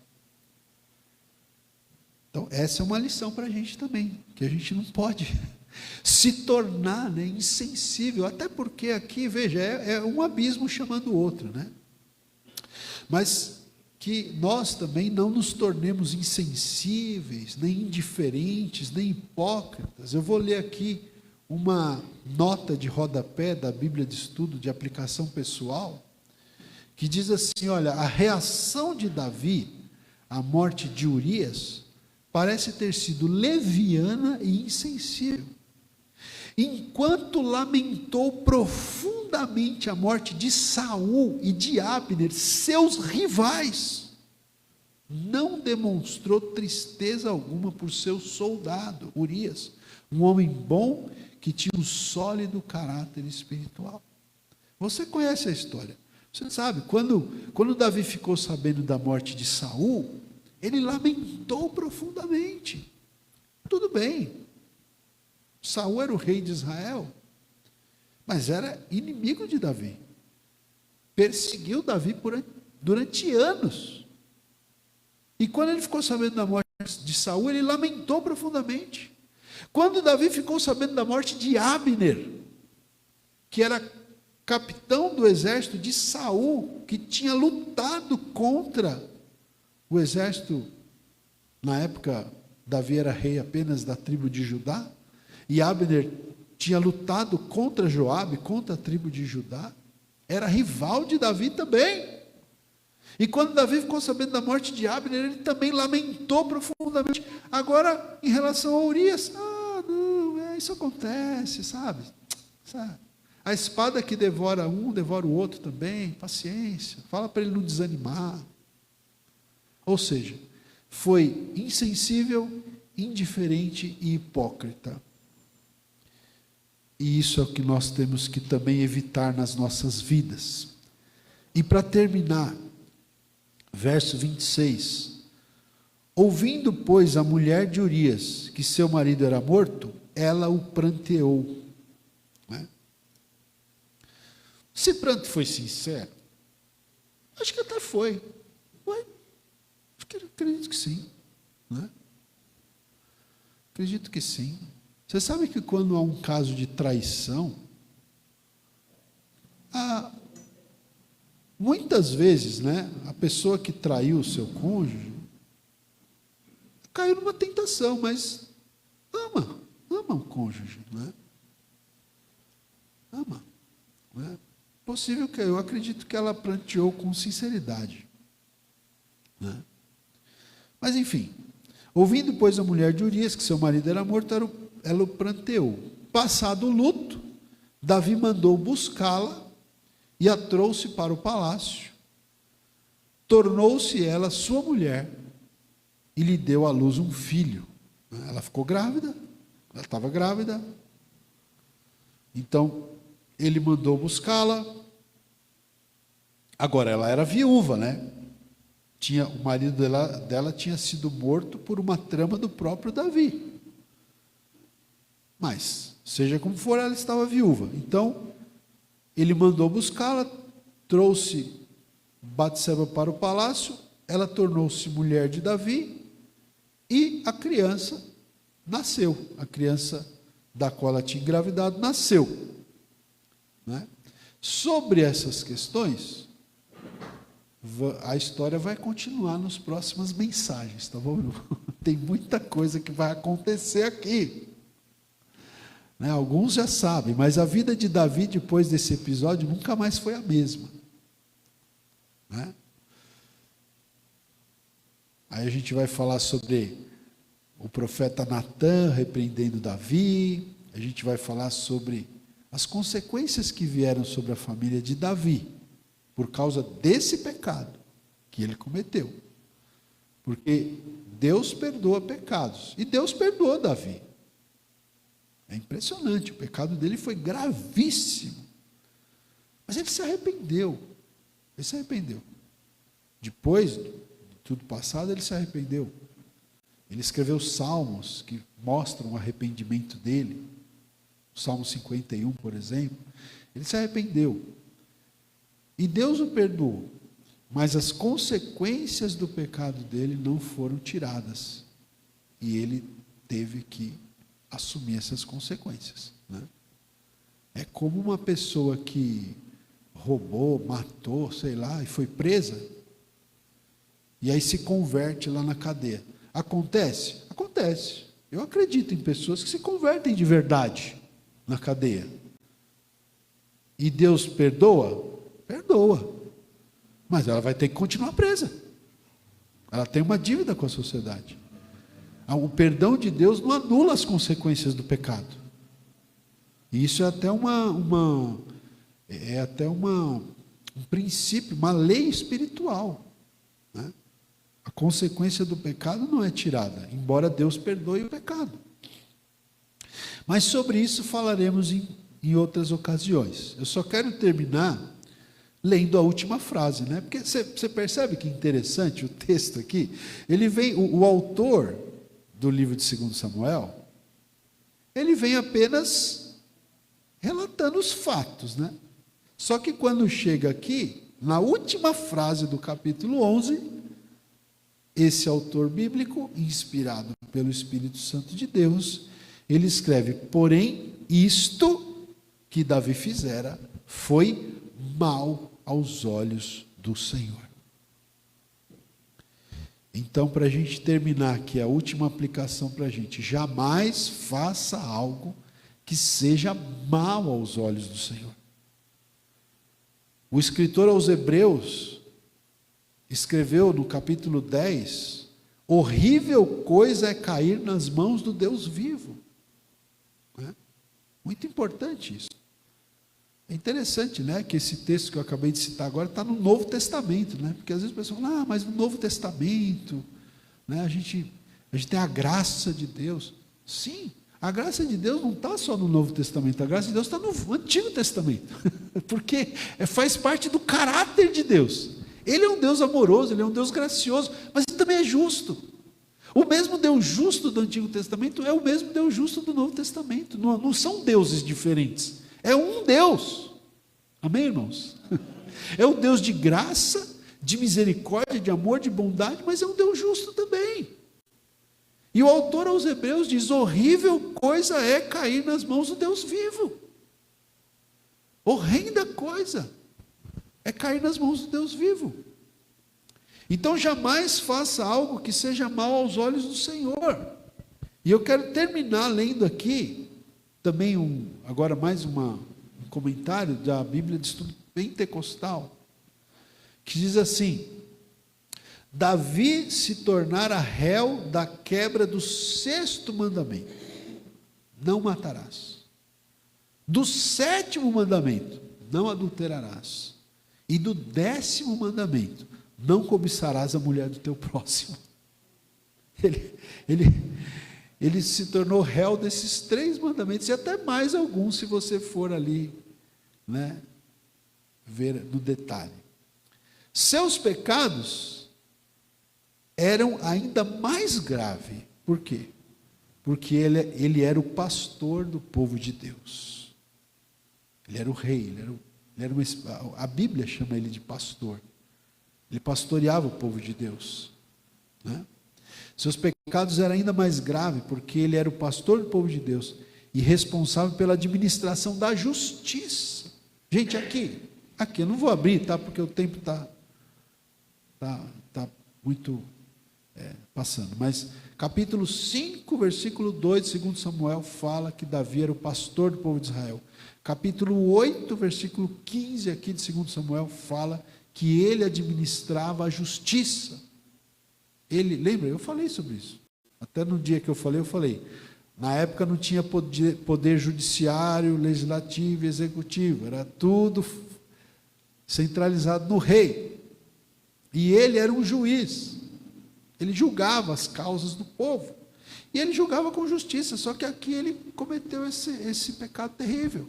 Então, essa é uma lição para a gente também, que a gente não pode se tornar, né, insensível, até porque aqui, veja, é um abismo chamando o outro, né? Mas que nós também não nos tornemos insensíveis, nem indiferentes, nem hipócritas. Eu vou ler aqui uma nota de rodapé da Bíblia de Estudo de Aplicação Pessoal, que diz assim: olha, a reação de Davi à morte de Urias parece ter sido leviana e insensível. Enquanto lamentou profundamente a morte de Saul e de Abner, seus rivais, não demonstrou tristeza alguma por seu soldado, Urias, um homem bom que tinha um sólido caráter espiritual. Você conhece a história. Você sabe, quando Davi ficou sabendo da morte de Saul, ele lamentou profundamente. Tudo bem, Saul era o rei de Israel, mas era inimigo de Davi. Perseguiu Davi durante anos. E quando ele ficou sabendo da morte de Saul, ele lamentou profundamente. Quando Davi ficou sabendo da morte de Abner, que era capitão do exército de Saul, que tinha lutado contra o exército, na época Davi era rei apenas da tribo de Judá, e Abner tinha lutado contra Joabe, contra a tribo de Judá, era rival de Davi também. E quando Davi ficou sabendo da morte de Abner, ele também lamentou profundamente. Agora, em relação a Urias, não, isso acontece, sabe? A espada que devora um, devora o outro também, paciência, fala para ele não desanimar. Ou seja, foi insensível, indiferente e hipócrita. E isso é o que nós temos que também evitar nas nossas vidas. E para terminar, verso 26. Ouvindo, pois, a mulher de Urias que seu marido era morto, ela o pranteou. Né? Esse pranto foi sincero? Acho que até foi. Acredito que sim. Né? Acredito que sim. Você sabe que quando há um caso de traição, muitas vezes, né, a pessoa que traiu o seu cônjuge caiu numa tentação, mas ama o cônjuge, né? Ama. Né? Possível que eu acredito que ela planteou com sinceridade. Né? Mas enfim, ouvindo, pois, a mulher de Urias que seu marido era morto, ela o pranteou. Passado o luto, Davi mandou buscá-la e a trouxe para o palácio. Tornou-se ela sua mulher e lhe deu à luz um filho. Ela ficou grávida, ela estava grávida. Então, ele mandou buscá-la. Agora, ela era viúva, né? O marido dela tinha sido morto por uma trama do próprio Davi. Mas, seja como for, ela estava viúva. Então, ele mandou buscá-la, trouxe Batseba para o palácio, ela tornou-se mulher de Davi, e a criança nasceu. A criança da qual ela tinha engravidado nasceu. Né? Sobre essas questões, a história vai continuar nas próximas mensagens, tá bom? Tem muita coisa que vai acontecer aqui. Né? Alguns já sabem, mas a vida de Davi depois desse episódio nunca mais foi a mesma. Né? Aí a gente vai falar sobre o profeta Natã repreendendo Davi, a gente vai falar sobre as consequências que vieram sobre a família de Davi, por causa desse pecado que ele cometeu. Porque Deus perdoa pecados, e Deus perdoou Davi. É impressionante, o pecado dele foi gravíssimo. Mas ele se arrependeu. Ele se arrependeu. Depois de tudo passado, ele se arrependeu. Ele escreveu salmos que mostram o arrependimento dele. O Salmo 51, por exemplo. Ele se arrependeu. E Deus o perdoou. Mas as consequências do pecado dele não foram tiradas. E ele teve que assumir essas consequências, né? É como uma pessoa que roubou, matou, sei lá, e foi presa, e aí se converte lá na cadeia. Acontece? Acontece. Eu acredito em pessoas que se convertem de verdade na cadeia. E Deus perdoa? Perdoa. Mas ela vai ter que continuar presa. Ela tem uma dívida com a sociedade. O perdão de Deus não anula as consequências do pecado. E isso é até um princípio, uma lei espiritual, né? A consequência do pecado não é tirada, embora Deus perdoe o pecado. Mas sobre isso falaremos em outras ocasiões. Eu só quero terminar lendo a última frase, né? Porque você percebe que interessante o texto aqui. Ele vem, o autor do livro de 2 Samuel, ele vem apenas relatando os fatos, né? Só que quando chega aqui, na última frase do capítulo 11, esse autor bíblico, inspirado pelo Espírito Santo de Deus, ele escreve: porém, isto que Davi fizera foi mal aos olhos do Senhor. Então, para a gente terminar aqui, a última aplicação para a gente: jamais faça algo que seja mal aos olhos do Senhor. O escritor aos Hebreus escreveu no capítulo 10: horrível coisa é cair nas mãos do Deus vivo. Muito importante isso. É interessante, né, que esse texto que eu acabei de citar agora está no Novo Testamento, né? Porque às vezes o pessoal fala: mas no Novo Testamento, né, a gente tem a graça de Deus. Sim, a graça de Deus não está só no Novo Testamento, a graça de Deus está no Antigo Testamento, porque faz parte do caráter de Deus. Ele é um Deus amoroso, ele é um Deus gracioso, mas ele também é justo. O mesmo Deus justo do Antigo Testamento é o mesmo Deus justo do Novo Testamento. Não são deuses diferentes. É um Deus. Amém, irmãos? É um Deus de graça, de misericórdia, de amor, de bondade, mas é um Deus justo também. E o autor aos Hebreus diz: horrível coisa é cair nas mãos do Deus vivo. Horrenda coisa é cair nas mãos do Deus vivo. Então jamais faça algo que seja mal aos olhos do Senhor. E eu quero terminar lendo aqui também agora mais um comentário da Bíblia de Estudo Pentecostal, que diz assim: Davi se tornara réu da quebra do 6º mandamento: não matarás. Do 7º mandamento: não adulterarás. E do 10º mandamento: não cobiçarás a mulher do teu próximo. Ele se tornou réu desses 3 mandamentos, e até mais alguns, se você for ali, né, ver no detalhe. Seus pecados eram ainda mais graves. Por quê? Porque ele era o pastor do povo de Deus. Ele era o rei, a Bíblia chama ele de pastor. Ele pastoreava o povo de Deus, né? Seus pecados eram ainda mais graves, porque ele era o pastor do povo de Deus e responsável pela administração da justiça. Gente, aqui eu não vou abrir, tá? Porque o tempo está muito passando. Mas capítulo 5, versículo 2 de 2 Samuel fala que Davi era o pastor do povo de Israel. Capítulo 8, versículo 15 aqui de 2 Samuel fala que ele administrava a justiça. Lembra? Eu falei sobre isso. Até no dia que eu falei, Na época não tinha poder judiciário, legislativo e executivo, era tudo centralizado no rei. E ele era um juiz, ele julgava as causas do povo, e ele julgava com justiça, só que aqui ele cometeu esse pecado terrível.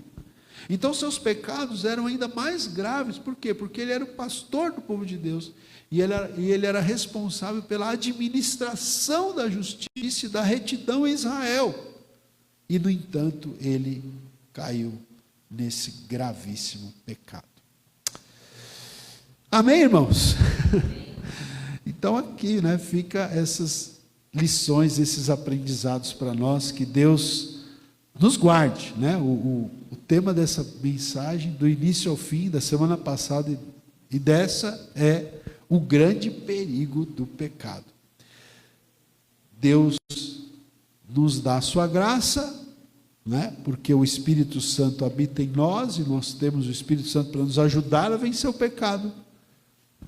Então seus pecados eram ainda mais graves, por quê? Porque ele era o pastor do povo de Deus, e ele era responsável pela administração da justiça e da retidão em Israel, e no entanto ele caiu nesse gravíssimo pecado. Amém, irmãos? Então aqui, né, fica essas lições, esses aprendizados para nós, que Deus nos guarde, né? O tema dessa mensagem, do início ao fim, da semana passada e dessa, é o grande perigo do pecado. Deus nos dá a sua graça, né? Porque o Espírito Santo habita em nós, e nós temos o Espírito Santo para nos ajudar a vencer o pecado,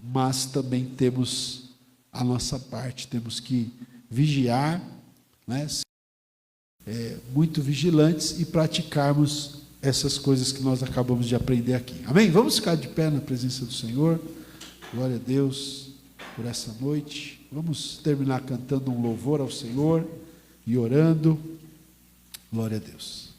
mas também temos a nossa parte, temos que vigiar, né? Muito vigilantes e praticarmos essas coisas que nós acabamos de aprender aqui. Amém? Vamos ficar de pé na presença do Senhor. Glória a Deus por essa noite. Vamos terminar cantando um louvor ao Senhor e orando. Glória a Deus.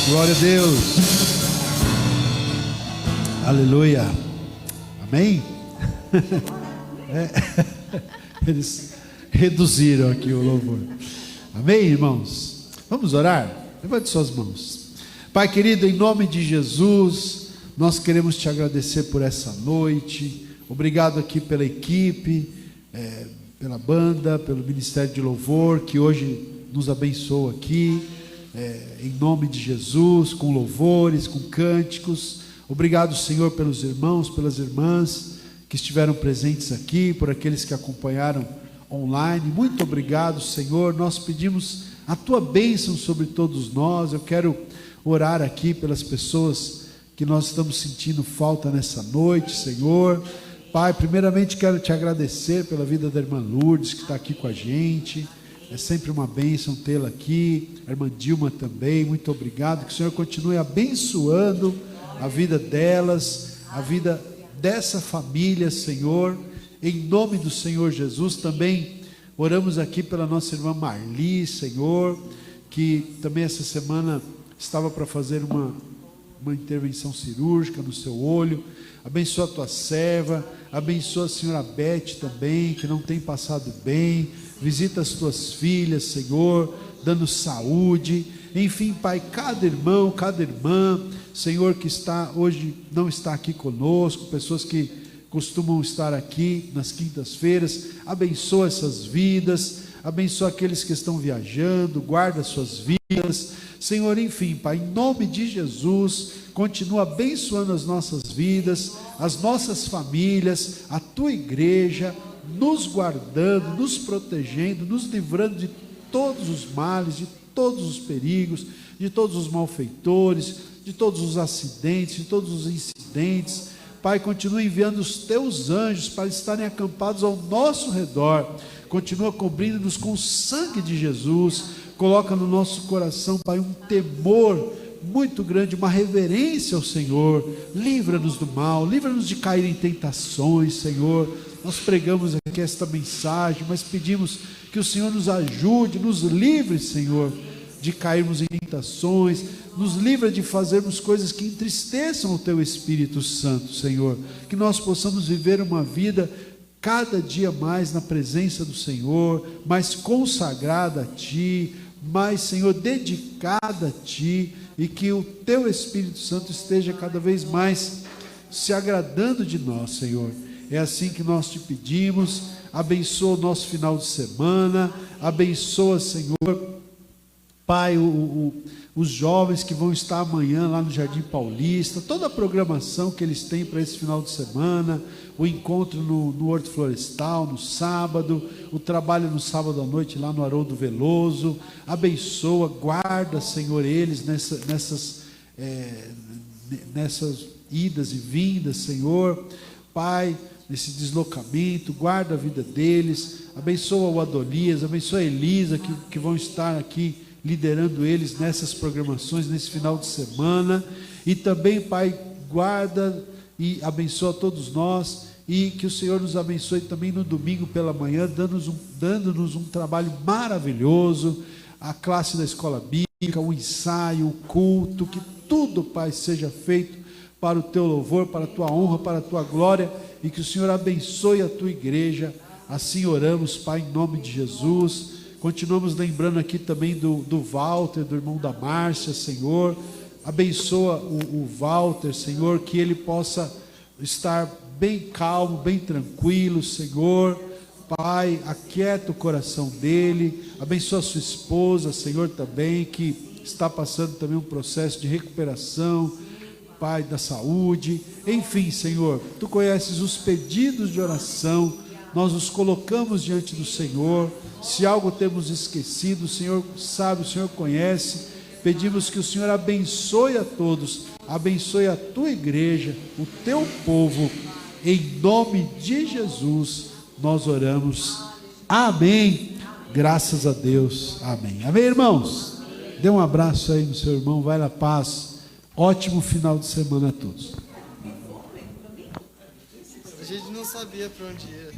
Glória a Deus. Aleluia. Amém? Eles reduziram aqui o louvor. Amém, irmãos? Vamos orar? Levante suas mãos. Pai querido, em nome de Jesus, nós queremos te agradecer por essa noite. Obrigado aqui pela equipe, pela banda, pelo Ministério de Louvor, que hoje nos abençoa aqui. Em nome de Jesus, com louvores, com cânticos. Obrigado, Senhor, pelos irmãos, pelas irmãs que estiveram presentes aqui, por aqueles que acompanharam online. Muito obrigado, Senhor. Nós pedimos a tua bênção sobre todos nós. Eu quero orar aqui pelas pessoas que nós estamos sentindo falta nessa noite, Senhor. Pai, primeiramente quero te agradecer pela vida da irmã Lourdes, que está aqui com a gente. É sempre uma bênção tê-la aqui, a irmã Dilma também, muito obrigado, que o Senhor continue abençoando a vida delas, a vida dessa família, Senhor, em nome do Senhor Jesus. Também oramos aqui pela nossa irmã Marli, Senhor, que também essa semana estava para fazer uma intervenção cirúrgica no seu olho. Abençoa a tua serva, abençoa a senhora Beth também, que não tem passado bem. Visita as tuas filhas, Senhor, dando saúde. Enfim, Pai, cada irmão, cada irmã, Senhor, que está hoje, não está aqui conosco, pessoas que costumam estar aqui nas quintas-feiras, abençoa essas vidas, abençoa aqueles que estão viajando, guarda suas vidas, Senhor, enfim, Pai, em nome de Jesus, continua abençoando as nossas vidas, as nossas famílias, a tua igreja, nos guardando, nos protegendo, nos livrando de todos os males, de todos os perigos, de todos os malfeitores, de todos os acidentes, de todos os incidentes. Pai, continua enviando os teus anjos para estarem acampados ao nosso redor, continua cobrindo-nos com o sangue de Jesus, coloca no nosso coração, Pai, um temor muito grande, uma reverência ao Senhor. Livra-nos do mal, livra-nos de cair em tentações, Senhor. Nós pregamos aqui esta mensagem, mas pedimos que o Senhor nos ajude, nos livre, Senhor, de cairmos em tentações, nos livra de fazermos coisas que entristeçam o Teu Espírito Santo, Senhor, que nós possamos viver uma vida cada dia mais na presença do Senhor, mais consagrada a Ti, mais, Senhor, dedicada a Ti, e que o Teu Espírito Santo esteja cada vez mais se agradando de nós, Senhor. É assim que nós Te pedimos. Abençoa o nosso final de semana, abençoa, Senhor, Pai, os jovens que vão estar amanhã lá no Jardim Paulista, toda a programação que eles têm para esse final de semana, o encontro no Horto Florestal, no sábado, o trabalho no sábado à noite lá no Haroldo Veloso. Abençoa, guarda, Senhor, eles nessas idas e vindas, Senhor, Pai, nesse deslocamento, guarda a vida deles, abençoa o Adonias, abençoa a Elisa, que vão estar aqui liderando eles nessas programações, nesse final de semana, e também, Pai, guarda e abençoa todos nós, e que o Senhor nos abençoe também no domingo pela manhã, dando-nos um trabalho maravilhoso, a classe da escola bíblica, o ensaio, o culto, que tudo, Pai, seja feito para o Teu louvor, para a Tua honra, para a Tua glória, e que o Senhor abençoe a Tua igreja. Assim oramos, Pai, em nome de Jesus. Continuamos lembrando aqui também do Walter, do irmão da Márcia, Senhor. Abençoa o Walter, Senhor, que ele possa estar bem calmo, bem tranquilo, Senhor. Pai, aquieta o coração dele. Abençoa a sua esposa, Senhor, também, que está passando também um processo de recuperação, Pai, da saúde. Enfim, Senhor, Tu conheces os pedidos de oração, nós os colocamos diante do Senhor. Se algo temos esquecido, o Senhor sabe, o Senhor conhece. Pedimos que o Senhor abençoe a todos, abençoe a Tua igreja, o Teu povo, em nome de Jesus nós oramos, amém, graças a Deus, amém, amém, irmãos. Dê um abraço aí no seu irmão, vai na paz, ótimo final de semana a todos. A gente não sabia para onde ia.